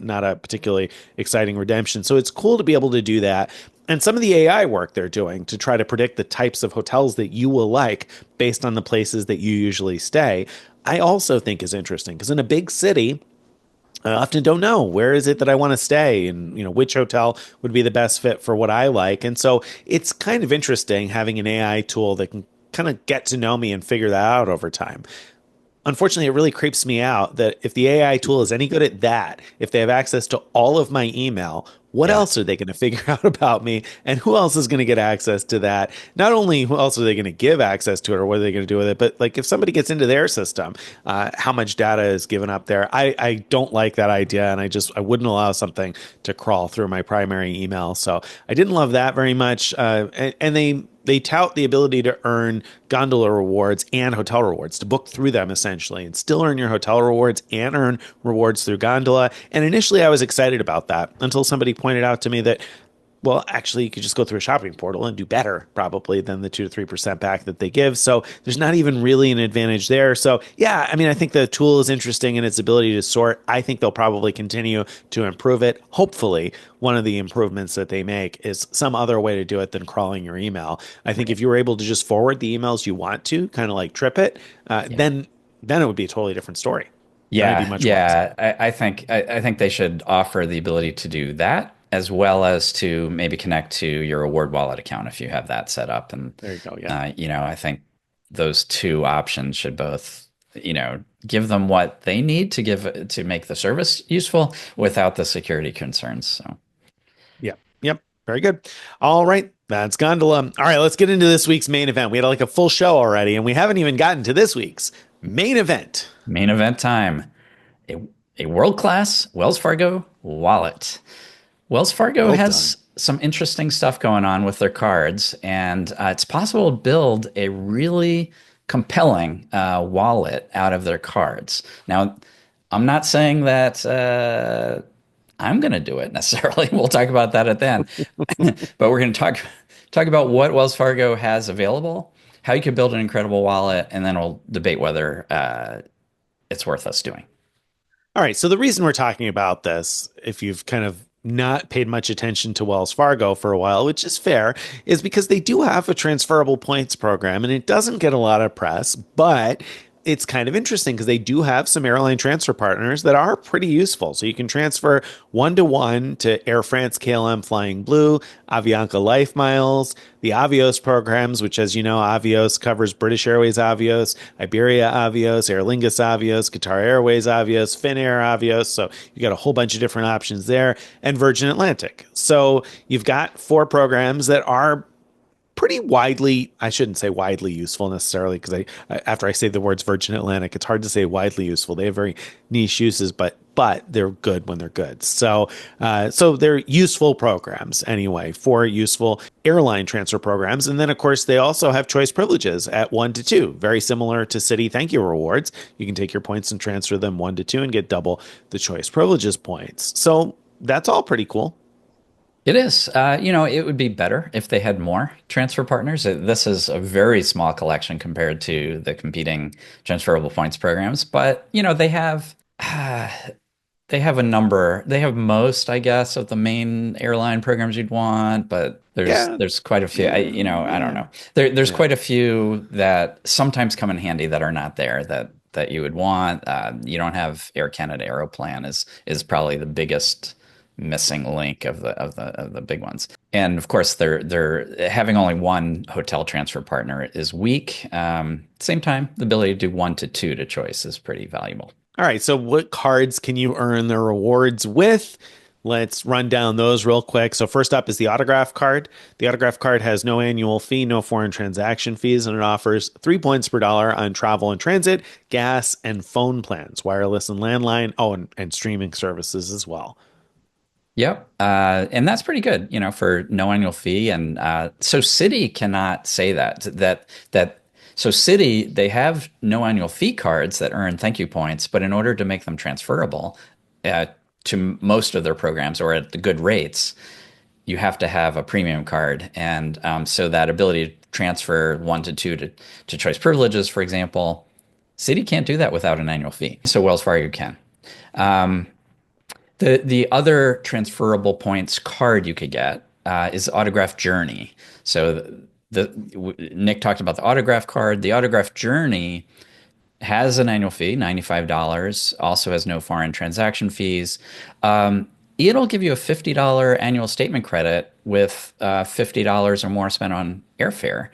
not a particularly exciting redemption. So it's cool to be able to do that. And some of the AI work they're doing to try to predict the types of hotels that you will like based on the places that you usually stay, I also think is interesting because in a big city, I often don't know where is it that I want to stay and which hotel would be the best fit for what I like. And so it's kind of interesting having an AI tool that can kind of get to know me and figure that out over time. Unfortunately, it really creeps me out that if the AI tool is any good at that, if they have access to all of my email, what Yeah. else are they going to figure out about me? And who else is going to get access to that? Not only who else are they going to give access to it or what are they going to do with it, but like if somebody gets into their system, how much data is given up there? I don't like that idea. And I wouldn't allow something to crawl through my primary email. So I didn't love that very much. And they tout the ability to earn gondola rewards and hotel rewards, to book through them essentially and still earn your hotel rewards and earn rewards through gondola. And initially I was excited about that until somebody pointed out to me that, well, actually, you could just go through a shopping portal and do better, probably, than the 2 to 3% back that they give. So there's not even really an advantage there. So, yeah, I mean, I think the tool is interesting in its ability to sort. I think they'll probably continue to improve it. Hopefully, one of the improvements that they make is some other way to do it than crawling your email. I think if you were able to just forward the emails you want to, kind of like trip it, Yeah. then it would be a totally different story. Then I'd be Yeah, much more excited. yeah. I think they should offer the ability to do that as well as to maybe connect to your reward wallet account if you have that set up. And There you go. Yeah. I think those two options should both, give them what they need to give to make the service useful without the security concerns. So Yep. Yep. Very good. All right. That's Gondola. All right. Let's get into this week's main event. We had like a full show already, and we haven't even gotten to this week's main event. main event time. A, a world-class Wells Fargo wallet. Wells Fargo Well done. has some interesting stuff going on with their cards, and it's possible to build a really compelling wallet out of their cards. Now, I'm not saying that I'm going to do it necessarily. We'll talk about that at the end, but we're going to talk about what Wells Fargo has available, how you could build an incredible wallet, and then we'll debate whether it's worth us doing. All right. So the reason we're talking about this, if you've kind of not paid much attention to Wells Fargo for a while, which is fair, is because they do have a transferable points program and it doesn't get a lot of press, but it's kind of interesting because they do have some airline transfer partners that are pretty useful. So you can transfer 1-to-1 to Air France, KLM Flying Blue, Avianca Life Miles, the Avios programs, which, as you know, Avios covers British Airways Avios, Iberia Avios, Aer Lingus Avios, Qatar Airways Avios, Finnair Avios. So you got a whole bunch of different options there, and Virgin Atlantic. So you've got four programs that are pretty widely, I shouldn't say widely useful necessarily, because after I say the words Virgin Atlantic, it's hard to say widely useful. They have very niche uses, but they're good when they're good. So they're useful programs anyway, for useful airline transfer programs. And then of course they also have choice privileges at 1-to-2, very similar to Citi Thank You rewards. You can take your points and transfer them 1-to-2 and get double the choice privileges points. So that's all pretty cool. It is. It would be better if they had more transfer partners. This is a very small collection compared to the competing transferable points programs, but they have they have a number. They have most, I guess, of the main airline programs you'd want, but Yeah. there's quite a few. I don't Yeah. know. There's Yeah. quite a few that sometimes come in handy that are not there that you would want. You don't have Air Canada Aeroplan is probably the biggest missing link of the big ones. And of course, they're having only one hotel transfer partner is weak. Same time, the ability to do one to two to choice is pretty valuable. All right, so what cards can you earn the rewards with? Let's run down those real quick. So first up is the autograph card. The autograph card has no annual fee, no foreign transaction fees, and it offers 3 points per dollar on travel and transit, gas, and phone plans, wireless and landline. Oh, and streaming services as well. Yep. And that's pretty good, for no annual fee. And so Citi cannot say so Citi, they have no annual fee cards that earn thank you points, but in order to make them transferable uh, to most of their programs or at the good rates, you have to have a premium card. And so that ability to transfer one to two to choice privileges, for example, Citi can't do that without an annual fee. So Wells Fargo can. The other transferable points card you could get is Autograph Journey. So Nick talked about the autograph card. The autograph journey has an annual fee, $95, also has no foreign transaction fees. It'll give you a $50 annual statement credit with $50 or more spent on airfare.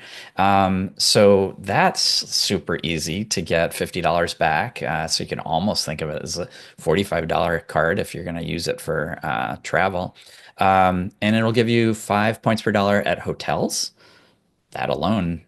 So that's super easy to get $50 back. So you can almost think of it as a $45 card if you're going to use it for travel. And it'll give you 5 points per dollar at hotels. That alone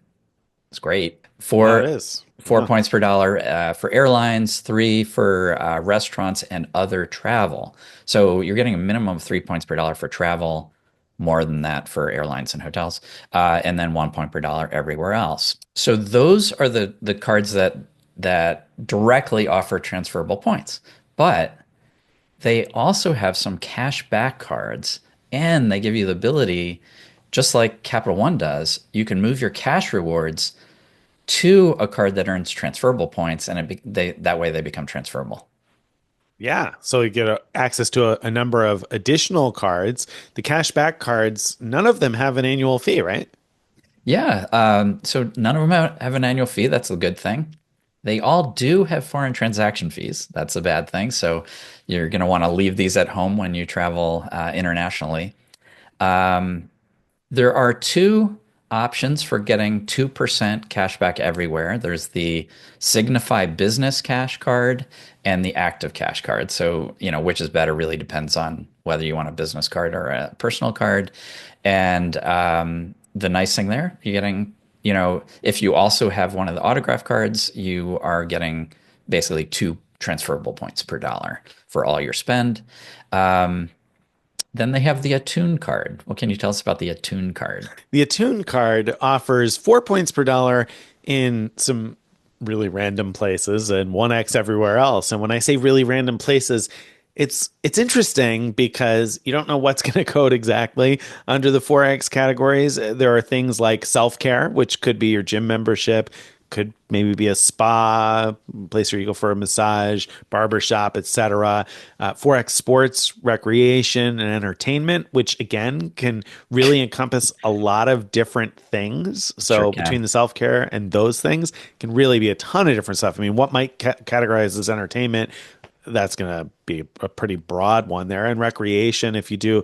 is great. Yeah, it is. Four Yeah. points per dollar for airlines, three for restaurants and other travel. So you're getting a minimum of 3 points per dollar for travel, more than that for airlines and hotels, and then 1 point per dollar everywhere else. So those are the cards that directly offer transferable points. But they also have some cash back cards, and they give you the ability, just like Capital One does, you can move your cash rewards to a card that earns transferable points, and that way they become transferable. Yeah, so you get access to a number of additional cards. The cashback cards, none of them have an annual fee, right? Yeah, so none of them have an annual fee. That's a good thing. They all do have foreign transaction fees. That's a bad thing. So you're going to want to leave these at home when you travel internationally. There are two options for getting 2% cash back everywhere. There's the Signify Business Cash card and the Active Cash card. So, which is better really depends on whether you want a business card or a personal card. And the nice thing there, you're getting, if you also have one of the autograph cards, you are getting basically 2 transferable points per dollar for all your spend. Then they have the Attune card. What can you tell us about the Attune card? The Attune card offers 4 points per dollar in some really random places and 1x everywhere else. And when I say really random places, it's interesting because you don't know what's going to code exactly under the 4x categories. There are things like self-care, which could be your gym membership, could maybe be a spa, place where you go for a massage, barbershop, etc. 4x sports, recreation, and entertainment, which again can really encompass a lot of different things. Sure So can. between the self-care and those things can really be a ton of different stuff. I mean, what might categorize as entertainment? That's going to be a pretty broad one there. And recreation, if you do,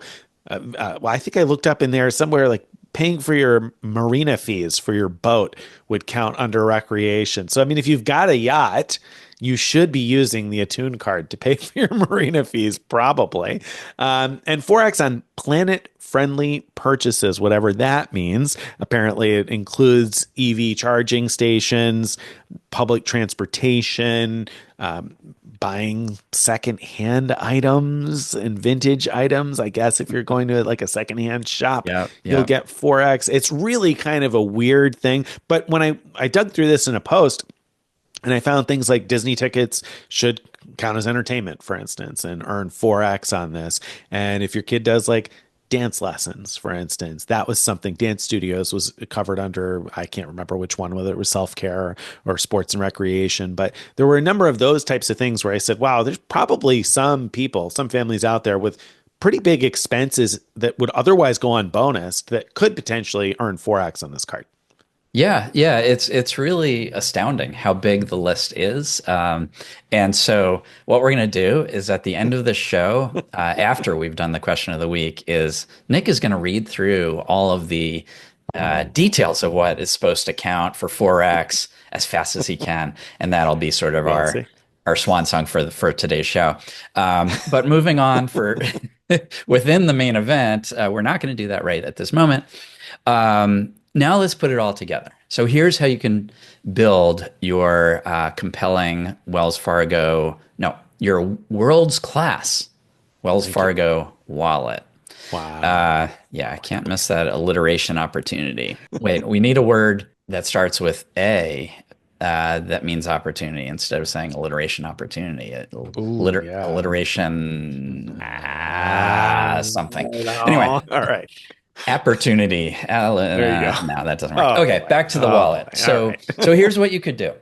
well, I think I looked up in there somewhere like paying for your marina fees for your boat would count under recreation. So, I mean, if you've got a yacht, you should be using the Attune card to pay for your marina fees, probably. And 4x on planet-friendly purchases, whatever that means. Apparently, it includes EV charging stations, public transportation, buying secondhand items and vintage items. I guess if you're going to like a secondhand shop, Yeah, you'll yeah. get 4x. It's really kind of a weird thing. But when I dug through this in a post, and I found things like Disney tickets should count as entertainment, for instance, and earn 4x on this. And if your kid does like dance lessons, for instance, that was something dance studios was covered under, I can't remember which one, whether it was self-care or sports and recreation. But there were a number of those types of things where I said, wow, there's probably some people, some families out there with pretty big expenses that would otherwise go on bonus that could potentially earn 4x on this card. Yeah, it's really astounding how big the list is. And so what we're going to do is at the end of the show, after we've done the question of the week, is Nick is going to read through all of the details of what is supposed to count for Forex as fast as he can, and that'll be sort of our Fancy. our swan song for today's show. But moving on for within the main event, we're not going to do that right at this moment. Now let's put it all together. So here's how you can build your compelling Wells Fargo, no, your world's class Wells Thank you. Fargo wallet. Wow. Yeah, I can't miss that alliteration opportunity. Wait, we need a word that starts with A, that means opportunity instead of saying alliteration opportunity. Ooh, yeah. Alliteration something. I Anyway, know. All right. opportunity. There you go. No, that doesn't work. Oh Okay, boy. back to the Oh wallet. boy. All So, right. so here's what you could do.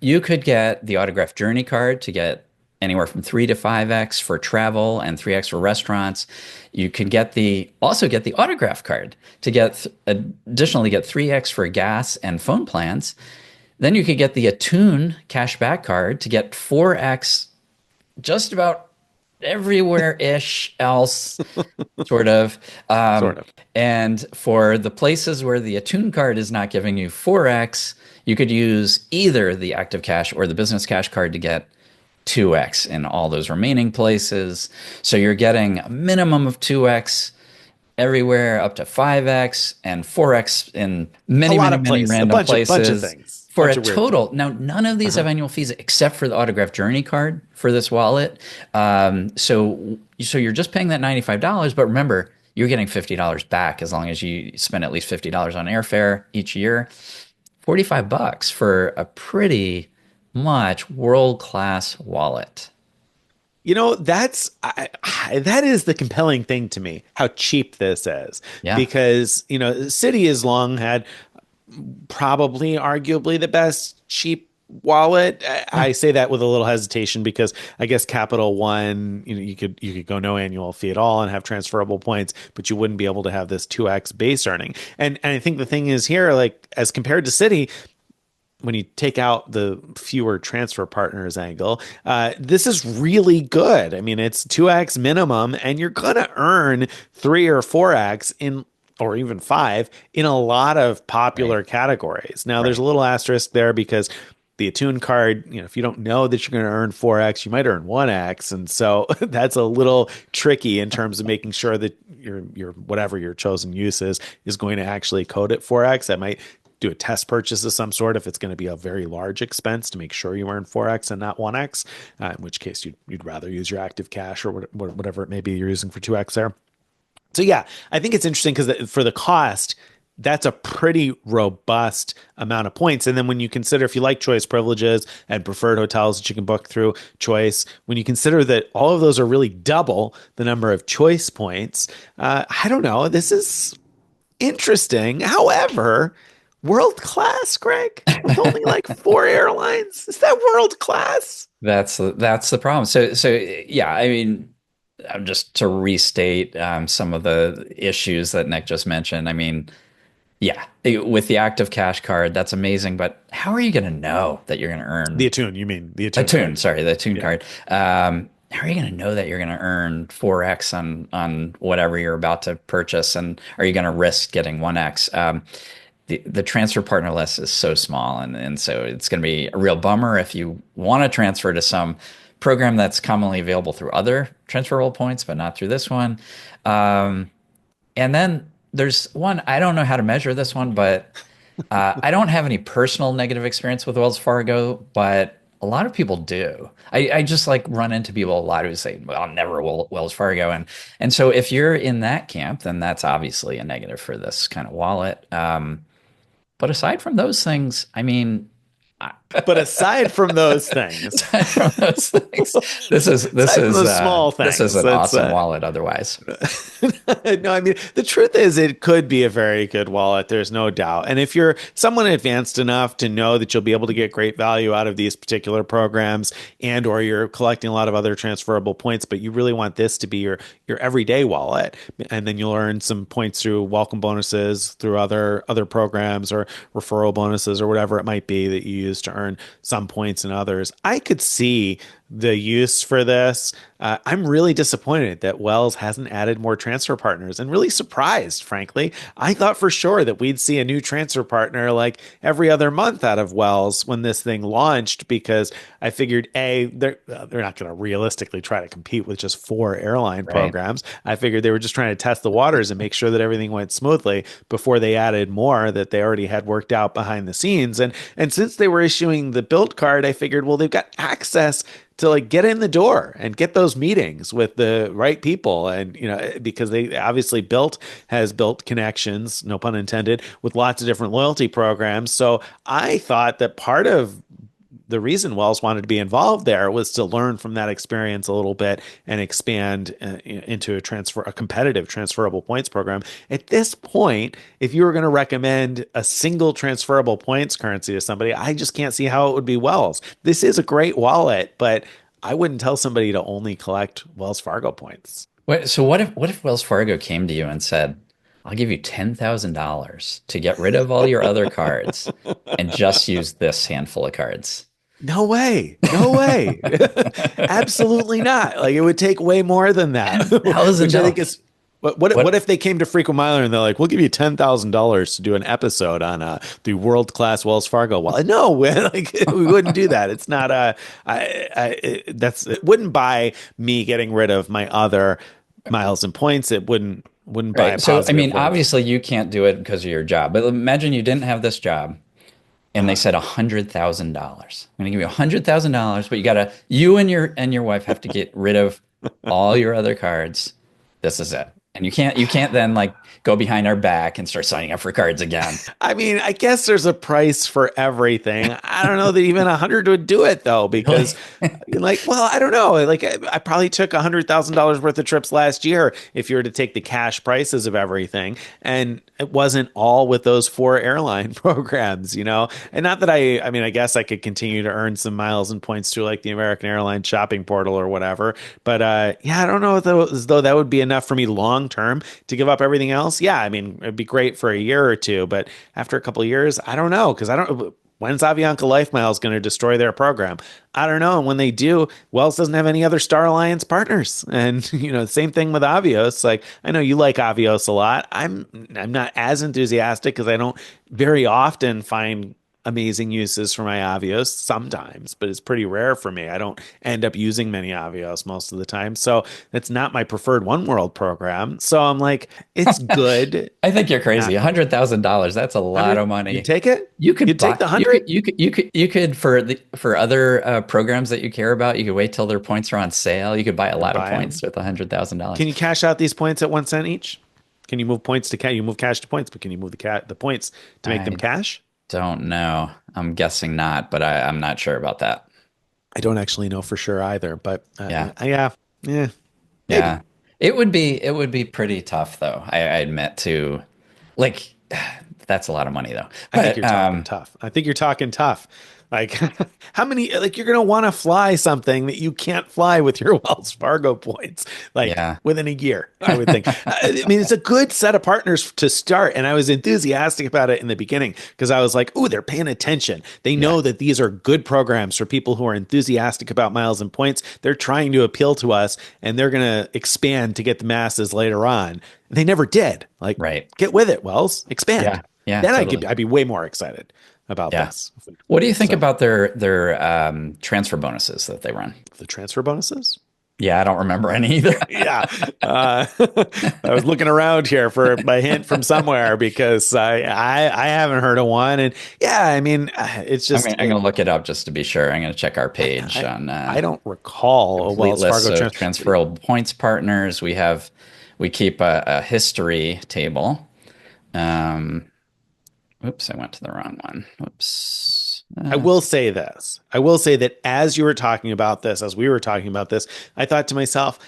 You could get the autographed journey card to get anywhere from 3 to 5x for travel and 3x for restaurants. You could also get the autograph card to additionally get 3x for gas and phone plans. Then you could get the Attune cashback card to get 4x just about everywhere ish else, sort of. Sort of. And for the places where the Attune card is not giving you 4x, you could use either the Active Cash or the Business Cash card to get 2x in all those remaining places. So you're getting a minimum of 2x everywhere up to 5x and 4x in A many, lot many, of many places. A random bunch of places things. for a Bunch of weird things. total. Now, none of these Uh-huh. have annual fees except for the autograph journey card for this wallet. So you're just paying that $95, but remember, you're getting $50 back as long as you spend at least $50 on airfare each year. $45 for a pretty much world-class wallet. That is the compelling thing to me, how cheap this is. Yeah. Because, Citi has long had probably arguably the best cheap wallet. Yeah. I say that with a little hesitation because I guess Capital One, you could go no annual fee at all and have transferable points, but you wouldn't be able to have this 2x base earning. And I think the thing is here, like as compared to Citi, when you take out the fewer transfer partners angle, this is really good. I mean, it's 2x minimum, and you're going to earn 3 or 4x or even 5 in a lot of Right. popular categories. Now, there's Right. a little asterisk there because the Attune card, if you don't know that you're going to earn 4x, you might earn 1x. And so that's a little tricky in terms of making sure that your whatever your chosen use is going to actually code it 4x. That might do a test purchase of some sort if it's going to be a very large expense to make sure you earn 4x and not 1x, in which case you'd rather use your active cash or whatever it may be you're using for 2x there. So yeah, I think it's interesting because for the cost, that's a pretty robust amount of points. And then when you consider if you like choice privileges and preferred hotels that you can book through choice, when you consider that all of those are really double the number of choice points, I don't know. This is interesting. However, world class, Greg, with only like 4 airlines. Is that world class? That's the problem. So yeah, I mean, just to restate some of the issues that Nick just mentioned. I mean, yeah, with the active cash card, that's amazing. But how are you going to know that you're going to The earn Attune, you mean the a Attune tune? card? Sorry, the tune Yeah. card. How are you going to know that you're going to earn 4x on whatever you're about to purchase, and are you going to risk getting 1x? The transfer partner list is so small, and so it's going to be a real bummer if you want to transfer to some program that's commonly available through other transferable points, but not through this one. And then there's one, I don't know how to measure this one, but I don't have any personal negative experience with Wells Fargo, but a lot of people do. I just like run into people a lot who say, well, I'll never Wells Fargo. And so if you're in that camp, then that's obviously a negative for this kind of wallet. But aside from those things, I mean, But aside from those things, Aside from those things, aside from those small this is things, an that's awesome wallet. Otherwise, no, I mean, the truth is it could be a very good wallet. There's no doubt. And if you're someone advanced enough to know that you'll be able to get great value out of these particular programs and or you're collecting a lot of other transferable points, but you really want this to be your everyday wallet, and then you'll earn some points through welcome bonuses, through other programs or referral bonuses or whatever it might be that you use to earn some points and others. I could see the use for this. I'm really disappointed that Wells hasn't added more transfer partners and really surprised, frankly. I thought for sure that we'd see a new transfer partner like every other month out of Wells when this thing launched, because I figured, A, they're not going to realistically try to compete with just 4 airline right? programs. I figured they were just trying to test the waters and make sure that everything went smoothly before they added more that they already had worked out behind the scenes. And since they were issuing the Bilt card, I figured, well, they've got access to like get in the door and get those meetings with the right people. And, because they obviously has built connections, no pun intended, with lots of different loyalty programs. So I thought that part of the reason Wells wanted to be involved there was to learn from that experience a little bit and expand into a competitive transferable points program. At this point, if you were going to recommend a single transferable points currency to somebody, I just can't see how it would be Wells. This is a great wallet, but I wouldn't tell somebody to only collect Wells Fargo points. Wait, so what if Wells Fargo came to you and said, "I'll give you $10,000 to get rid of all your other cards and just use this handful of cards"? No way. No way. Absolutely not. Like it would take way more than that. Which I think $10,000. is what if they came to Frequent Miler and they're like, we'll give you $10,000 to do an episode on the world-class Wells Fargo wallet. No, like we wouldn't do that. It's not it wouldn't buy me getting rid of my other miles and points. It wouldn't buy a Right. So, I positive mean, link. obviously you can't do it because of your job, but imagine you didn't have this job and they said $100,000. I'm going to give you $100,000, but you and your wife have to get rid of all your other cards. This is it. And you can't then like go behind our back and start signing up for cards again. I mean, I guess there's a price for everything. I don't know that even 100 would do it though, Really? because like, well, I don't know. Like I probably took $100,000 worth of trips last year if you were to take the cash prices of everything. And it wasn't all with those 4 airline programs, And not that I mean, I guess I could continue to earn some miles and points through like the American Airlines shopping portal or whatever. But yeah, I don't know as though that would be enough for me long term to give up everything else. Yeah, I mean, it'd be great for a year or two, but after a couple of years, I don't know, because I don't. When's Avianca Life Miles going to destroy their program? I don't know. And when they do, Wells doesn't have any other Star Alliance partners. And same thing with Avios. Like I know you like Avios a lot. I'm not as enthusiastic because I don't very often find amazing uses for my Avios sometimes, but it's pretty rare for me. I don't end up using many Avios most of the time. So that's not my preferred One World program. So I'm like, it's good. I think you're crazy. Not $100,000. That's a lot 100. of You'd money. take it? You could You'd take buy, the 100? you could for other programs that you care about, you could wait till their points are on sale. You could buy a And lot of buy them. points with $100,000. Can you cash out these points at 1 cent each? Can you move points to cash? You move cash to points, but can you move the points to make them I cash? don't know. I'm guessing not, but I'm not sure about that. I don't actually know for sure either, but Yeah. yeah, maybe. Yeah. It would be pretty tough though. I admit to like that's a lot of money though. I think But you're talking tough. I think you're talking tough. Like, how many, like, you're going to want to fly something that you can't fly with your Wells Fargo points, like, yeah. within a year, I would think. I mean, it's a good set of partners to start. And I was enthusiastic about it in the beginning because I was like, oh, they're paying attention. They Yeah. know that these are good programs for people who are enthusiastic about miles and points. They're trying to appeal to us and they're going to expand to get the masses later on. They never did. Like, Right. get with it, Wells, expand. Yeah. Yeah, Then totally. I'd be way more excited about Yeah. this. What do you think So about their transfer bonuses that they run? the transfer bonuses? Yeah, I don't remember any either. Yeah. Uh, I was looking around here for a hint from somewhere because I haven't heard of one. And yeah, I mean, it's I'm just, gonna, I'm gonna look it up just to be sure. I'm gonna check our page I, on I don't recall a complete Wells list Fargo of transferable points partners. We keep a history table. Um, Oops, I went to the wrong one. Oops. I will say this. I will say that as you were talking about this, as we were talking about this, I thought to myself,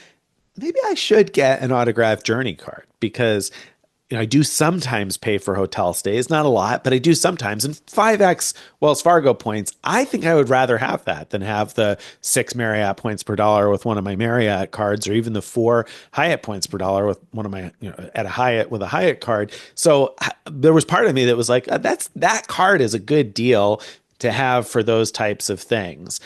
maybe I should get an autographed journey card because I do sometimes pay for hotel stays, not a lot, but I do sometimes. And 5x Wells Fargo points, I think I would rather have that than have the 6 Marriott points per dollar with one of my Marriott cards, or even the 4 Hyatt points per dollar with one of my, at a Hyatt with a Hyatt card. So there was part of me that was like, that card is a good deal to have for those types of things.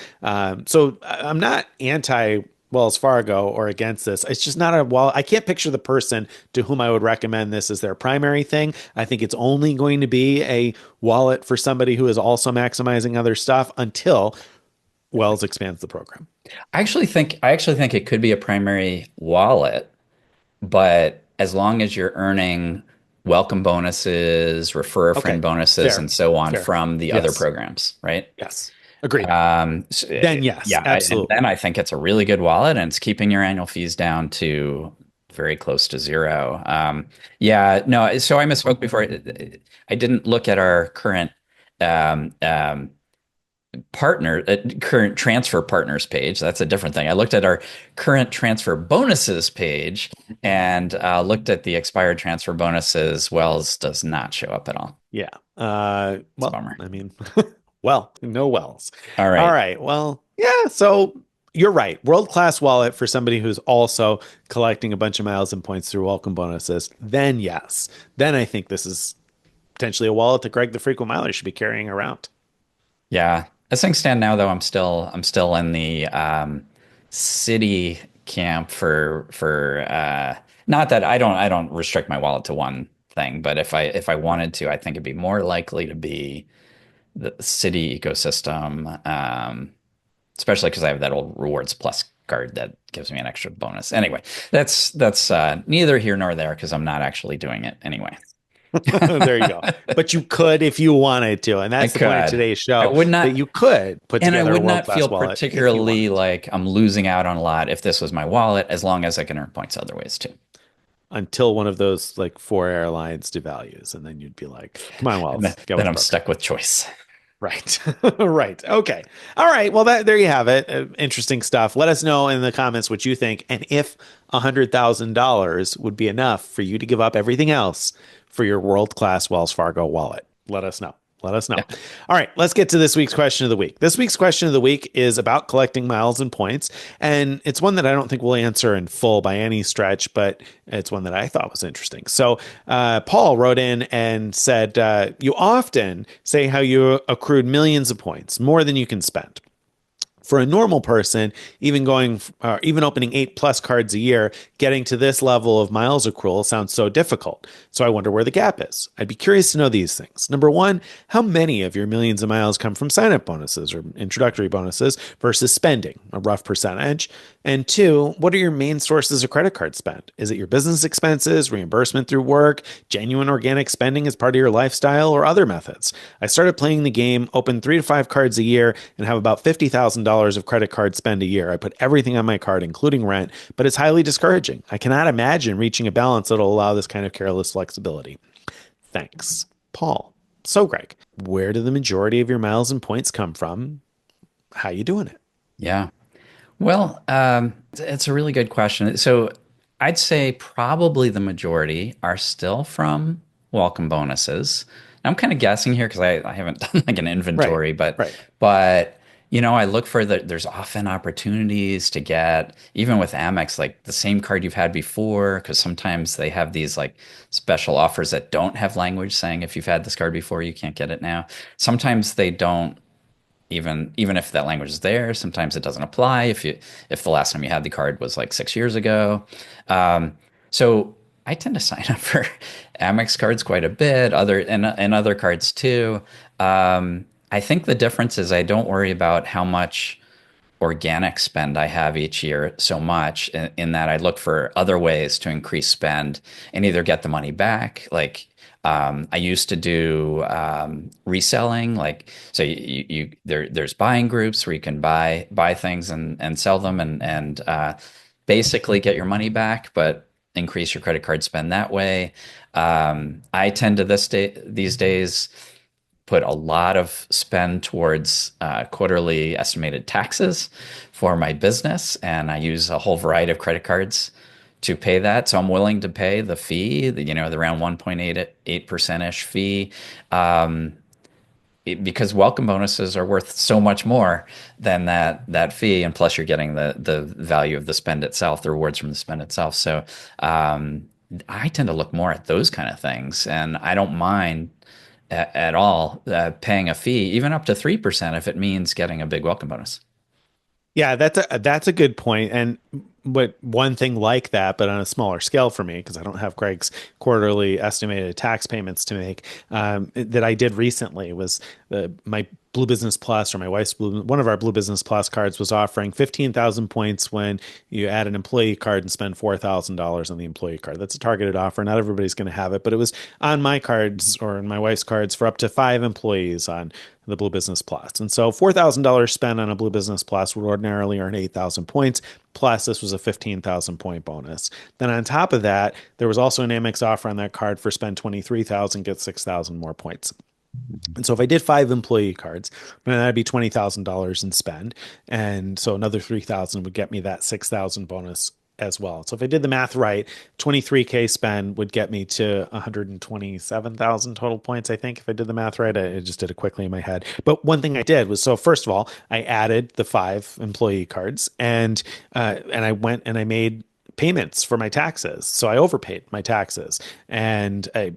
So I'm not anti Wells Fargo or against this. It's just not a well. I can't picture the person to whom I would recommend this as their primary thing. I think it's only going to be a wallet for somebody who is also maximizing other stuff until Wells expands the program. I actually think it could be a primary wallet, but as long as you're earning welcome bonuses, refer a friend Okay, bonuses, fair, and so on fair. from the other Yes, programs, right? yes, agreed. Then yes, Yeah, and absolutely. then I think it's a really good wallet, and it's keeping your annual fees down to very close to zero. Yeah, no, so I misspoke before. I didn't look at our current um, um, current transfer partners page. That's a different thing. I looked at our current transfer bonuses page and looked at the expired transfer bonuses. Wells does not show up at all. Yeah. It's a Well, bummer. I mean, well, no Wells. All All right. right. Well, yeah. So you're right. World-class wallet for somebody who's also collecting a bunch of miles and points through welcome bonuses. Then yes. Then I think this is potentially a wallet that Greg the frequent miler should be carrying around. Yeah. As things stand now, though, I'm still in the Citi camp for not that I don't restrict my wallet to one thing, but if I wanted to, I think it'd be more likely to be the Citi ecosystem, especially because I have that old Rewards Plus card that gives me an extra bonus. Anyway, that's neither here nor there because I'm not actually doing it anyway. There you go. But you could if you wanted to. And I that's the point of could. today's I show would that not. you could put And I together a would not world-class feel wallet if you particularly wanted to. like I'm losing out on a lot if this was my wallet, as long as I can earn points other ways too. Until one of those like 4 airlines devalues. And then you'd be like, come on, And then, Wells, get then with the I'm program. stuck with choice. Right. Right. Okay. All right. Well, there you have it. Interesting stuff. Let us know in the comments what you think and if $100,000 would be enough for you to give up everything else for your world-class Wells Fargo wallet. Let us know. Let us know. Yeah. All right, let's get to this week's question of the week. This week's question of the week is about collecting miles and points, and it's one that I don't think we'll answer in full by any stretch, but it's one that I thought was interesting. So, Paul wrote in and said, "You often say how you accrued millions of points, more than you can spend. For a normal person, even opening 8+ cards a year, getting to this level of miles accrual sounds so difficult. So I wonder where the gap is. I'd be curious to know these things. Number one, how many of your millions of miles come from sign up bonuses or introductory bonuses versus spending, a rough percentage? And two, what are your main sources of credit card spend? Is it your business expenses, reimbursement through work, genuine organic spending as part of your lifestyle, or other methods? I started playing the game, open 3 to 5 cards a year, and have about $50,000 of credit card spend a year. I put everything on my card, including rent, but it's highly discouraging. I cannot imagine reaching a balance that'll allow this kind of careless flexibility. Thanks, Paul. So, Greg, where do the majority of your miles and points come from? How you doing it? Yeah. Well, it's a really good question. So I'd say probably the majority are still from welcome bonuses. I'm kind of guessing here because I haven't done like an Right, inventory, but right. but I look for there's often opportunities to get, even with Amex, like the same card you've had before, because sometimes they have these like special offers that don't have language saying if you've had this card before, you can't get it now. Sometimes they don't even if that language is there, sometimes it doesn't apply if the last time you had the card was like 6 years ago. So I tend to sign up for Amex cards quite a bit, and other cards too. I think the difference is I don't worry about how much organic spend I have each year so much in that I look for other ways to increase spend and either get the money back. Like I used to do reselling, like so there's buying groups where you can buy things and sell them and basically get your money back, but increase your credit card spend that way. I tend to these days put a lot of spend towards quarterly estimated taxes for my business, and I use a whole variety of credit cards to pay that. So I'm willing to pay the fee, the around 1.88% ish fee. Um, because welcome bonuses are worth so much more than that fee, and plus you're getting the value of the spend itself, the rewards from the spend itself. So I tend to look more at those kind of things, and I don't mind at all paying a fee, even up to 3% if it means getting a big welcome bonus. Yeah, that's a good point. And but one thing like that, but on a smaller scale for me, because I don't have Greg's quarterly estimated tax payments to make, that I did recently was my Blue Business Plus, or my wife's one of our Blue Business Plus cards was offering 15,000 points when you add an employee card and spend $4,000 on the employee card. That's a targeted offer. Not everybody's going to have it, but it was on my cards or in my wife's cards for up to 5 employees on the Blue Business Plus. And so $4,000 spent on a Blue Business Plus would ordinarily earn 8,000 points. Plus, this was a 15,000 point bonus. Then on top of that, there was also an Amex offer on that card for spend 23,000, get 6,000 more points. And so if I did 5 employee cards, then that'd be $20,000 in spend. And so another 3,000 would get me that 6,000 bonus as well. So if I did the math right, 23K spend would get me to 127,000 total points, I think, if I did the math right. I just did it quickly in my head. But one thing I did was, so first of all, I added the 5 employee cards, and I went and I made payments for my taxes. So I overpaid my taxes, and I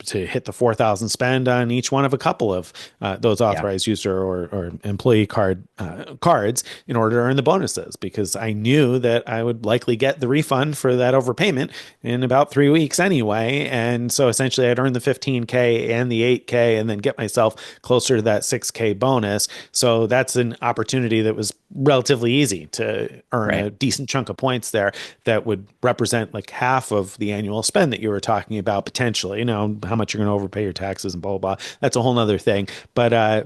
to hit the 4,000 spend on each one of a couple of those authorized user or employee cards in order to earn the bonuses, because I knew that I would likely get the refund for that overpayment in about 3 weeks anyway. And so essentially I'd earn the 15K and the 8K and then get myself closer to that 6K bonus. So that's an opportunity that was relatively easy to earn a decent chunk of points there that would represent like half of the annual spend that you were talking about potentially. How much you're going to overpay your taxes and blah, blah, blah. That's a whole nother thing. But I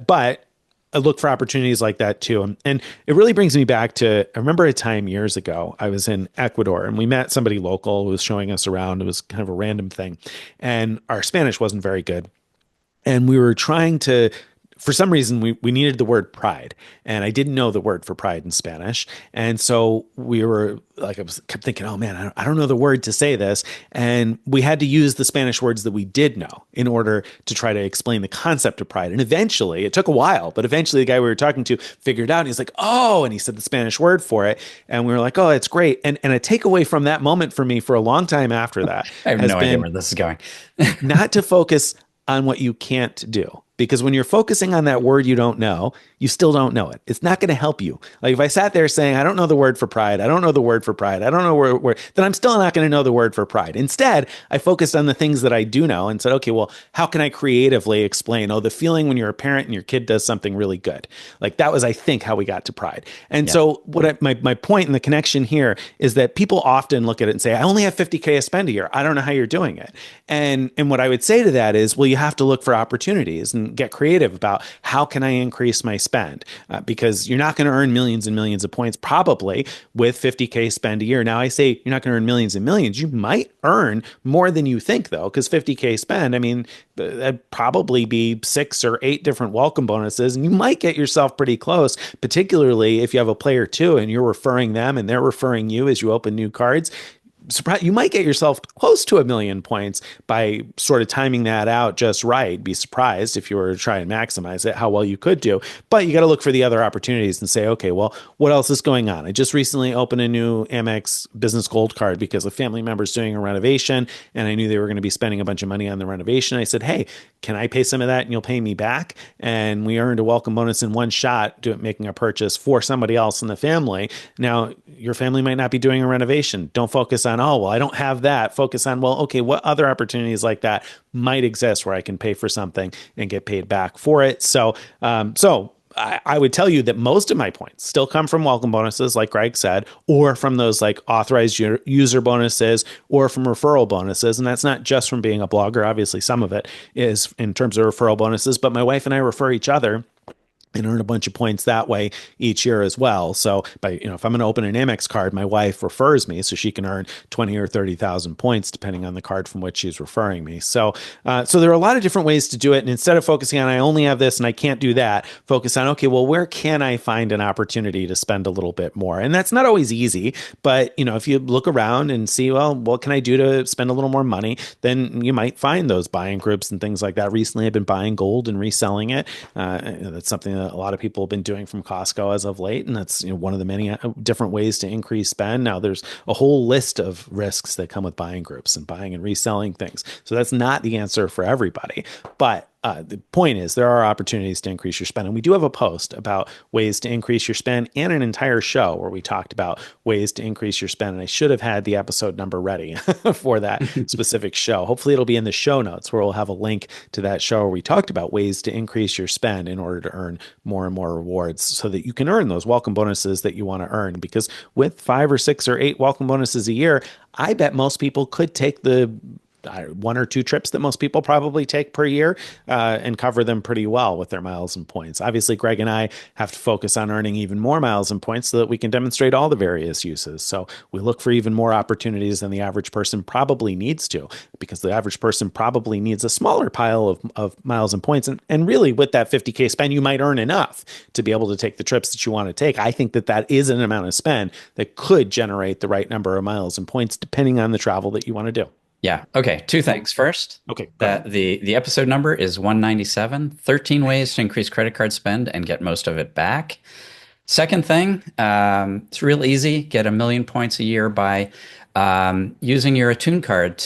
look for opportunities like that too. And it really brings me back to, I remember a time years ago, I was in Ecuador and we met somebody local who was showing us around. It was kind of a random thing. And our Spanish wasn't very good. And we were trying to, for some reason, we needed the word pride, and I didn't know the word for pride in Spanish. And so we were like, kept thinking, oh man, I don't know the word to say this. And we had to use the Spanish words that we did know in order to try to explain the concept of pride. And eventually, it took a while, but eventually the guy we were talking to figured it out. And he's like, oh, and he said the Spanish word for it. And we were like, oh, it's great. And a takeaway from that moment for me for a long time after that I have no idea where this is going. Not to focus on what you can't do. Because when you're focusing on that word you don't know, you still don't know it. It's not going to help you. Like if I sat there saying, I don't know the word for pride, I don't know the word for pride, I don't know where then I'm still not going to know the word for pride. Instead, I focused on the things that I do know and said, okay, well, how can I creatively explain, the feeling when you're a parent and your kid does something really good? Like that was, I think, how we got to pride. And so my point in the connection here is that people often look at it and say, I only have 50K to spend a year. I don't know how you're doing it. And what I would say to that is, well, you have to look for opportunities and get creative about how can I increase my spend, because you're not going to earn millions and millions of points probably with 50K spend a year. Now I say you're not going to earn millions and millions. You might earn more than you think though, because 50K spend, I mean, that'd probably be 6 or 8 different welcome bonuses, and you might get yourself pretty close, particularly if you have a player too and you're referring them and they're referring you as you open new cards. You might get yourself close to 1 million points by sort of timing that out just right. Be surprised if you were to try and maximize it, how well you could do. But you got to look for the other opportunities and say, okay, well, what else is going on? I just recently opened a new Amex Business Gold card because a family member's doing a renovation and I knew they were going to be spending a bunch of money on the renovation. I said, hey, can I pay some of that and you'll pay me back? And we earned a welcome bonus in one shot making a purchase for somebody else in the family. Now, your family might not be doing a renovation. Don't focus on, oh, well, I don't have that. Focus on, well, okay, what other opportunities like that might exist where I can pay for something and get paid back for it? So I would tell you that most of my points still come from welcome bonuses, like Greg said, or from those like authorized user bonuses or from referral bonuses. And that's not just from being a blogger. Obviously, some of it is in terms of referral bonuses, but my wife and I refer each other. and earn a bunch of points that way each year as well. So if I'm going to open an Amex card, my wife refers me so she can earn 20 or 30,000 points depending on the card from which she's referring me. So there are a lot of different ways to do it. And instead of focusing on, I only have this and I can't do that, focus on, okay, well, where can I find an opportunity to spend a little bit more? And that's not always easy, but if you look around and see, well, what can I do to spend a little more money? Then you might find those buying groups and things like that. Recently, I've been buying gold and reselling it. That's something that a lot of people have been doing from Costco as of late, and that's one of the many different ways to increase spend. Now, there's a whole list of risks that come with buying groups and buying and reselling things, so that's not the answer for everybody. But the point is, there are opportunities to increase your spend. And we do have a post about ways to increase your spend and an entire show where we talked about ways to increase your spend. And I should have had the episode number ready for that specific show. Hopefully, it'll be in the show notes where we'll have a link to that show where we talked about ways to increase your spend in order to earn more and more rewards so that you can earn those welcome bonuses that you want to earn. Because with 5 or 6 or 8 welcome bonuses a year, I bet most people could take the 1 or 2 trips that most people probably take per year and cover them pretty well with their miles and points. Obviously, Greg and I have to focus on earning even more miles and points so that we can demonstrate all the various uses. So we look for even more opportunities than the average person probably needs to, because the average person probably needs a smaller pile of miles and points. And really, with that 50K spend, you might earn enough to be able to take the trips that you want to take. I think that is an amount of spend that could generate the right number of miles and points depending on the travel that you want to do. Yeah. Okay. 2 things. First, Okay. that the episode number is 197, 13 ways to increase credit card spend and get most of it back. Second thing, it's real easy. Get 1,000,000 points a year by using your Attune card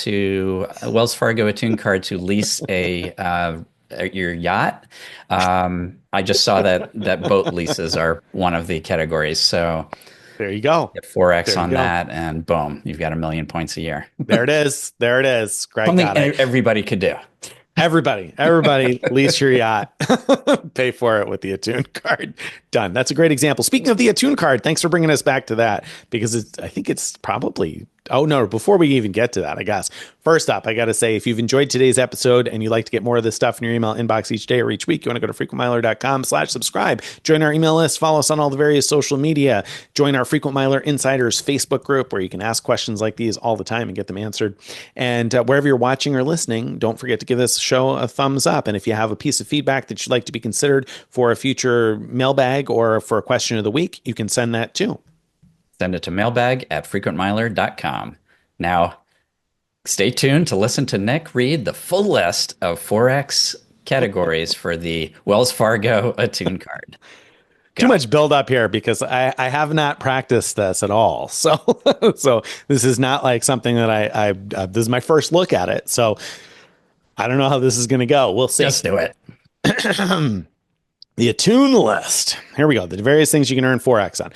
Wells Fargo Attune card to lease your yacht. I just saw that boat leases are one of the categories. So there you go. Get 4x on that, and boom, you've got 1,000,000 points a year. There it is. There it is. Greg Something got it. Everybody could do. Everybody, lease your yacht, pay for it with the Attune card. Done. That's a great example. Speaking of the Attune card, thanks for bringing us back to that, because I think it's probably. Oh, no, before we even get to that, I guess. First up, I got to say, if you've enjoyed today's episode and you like to get more of this stuff in your email inbox each day or each week, you want to go to frequentmiler.com/subscribe. Join our email list, follow us on all the various social media, join our Frequent Miler Insiders Facebook group where you can ask questions like these all the time and get them answered. And wherever you're watching or listening, don't forget to give this show a thumbs up. And if you have a piece of feedback that you'd like to be considered for a future mailbag or for a question of the week, you can send that too. Send it to mailbag@frequentmiler.com. Now, stay tuned to listen to Nick read the full list of Forex categories for the Wells Fargo Attune card. Too much build up here because I have not practiced this at all. So this is not like something that I this is my first look at it. So I don't know how this is going to go. We'll see. Just do it. The Attune list. Here we go. The various things you can earn 4x on.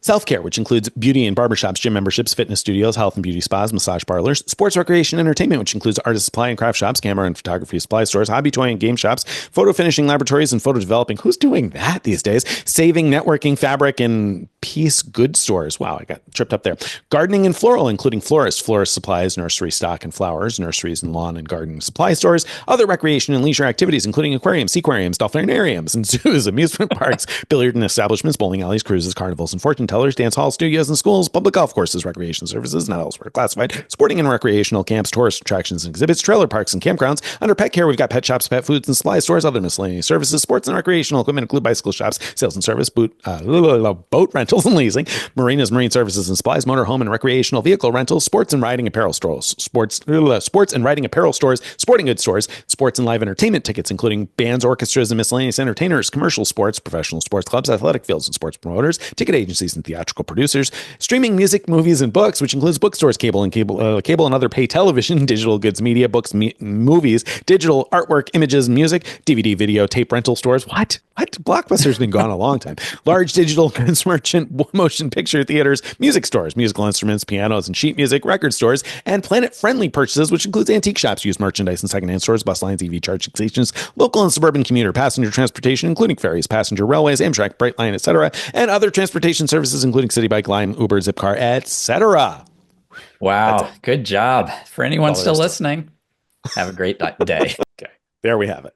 Self-care, which includes beauty and barbershops, gym memberships, fitness studios, health and beauty spas, massage parlors, sports, recreation, entertainment, which includes artist supply and craft shops, camera and photography supply stores, hobby toy and game shops, photo finishing laboratories and photo developing. Who's doing that these days? Saving, networking, fabric, and piece goods stores. Wow, I got tripped up there. Gardening and floral, including florist supplies, nursery stock and flowers, nurseries and lawn and garden supply stores, other recreation and leisure activities, including aquariums, seaquariums, dolphinariums, and zoos, amusement parks, billiard and establishments, bowling alleys, cruises, carnivals, and fortune tellers, dance halls, studios, and schools, public golf courses, recreation services, not elsewhere classified, sporting and recreational camps, tourist attractions and exhibits, trailer parks and campgrounds. Under pet care, we've got pet shops, pet foods and supply stores, other miscellaneous services, sports and recreational equipment, include bicycle shops, sales and service, boat rentals and leasing, marinas, marine services and supplies, motor home and recreational vehicle rentals, sports and riding apparel stores, sports and riding apparel stores, sporting goods stores, sports and live entertainment tickets, including bands, orchestras, and miscellaneous entertainers, commercial sports, professional sports clubs, athletic fields and sports promoters, ticket agencies and theatrical producers, streaming music, movies, and books, which includes bookstores, cable and other pay television, digital goods media, books, movies, digital artwork, images, music, DVD, video, tape rental stores. What? Blockbuster's been gone a long time. Large digital goods merchant, motion picture theaters, music stores, musical instruments, pianos, and sheet music, record stores, and planet-friendly purchases, which includes antique shops, used merchandise, and secondhand stores, bus lines, EV charging stations, local and suburban commuter passenger transportation, including ferries, passenger railways, Amtrak, Brightline, etc., and other transportation services, including Citi Bike, Lime, Uber, Zipcar, etc. Wow, good job. For anyone still listening, have a great day. Okay, there we have it.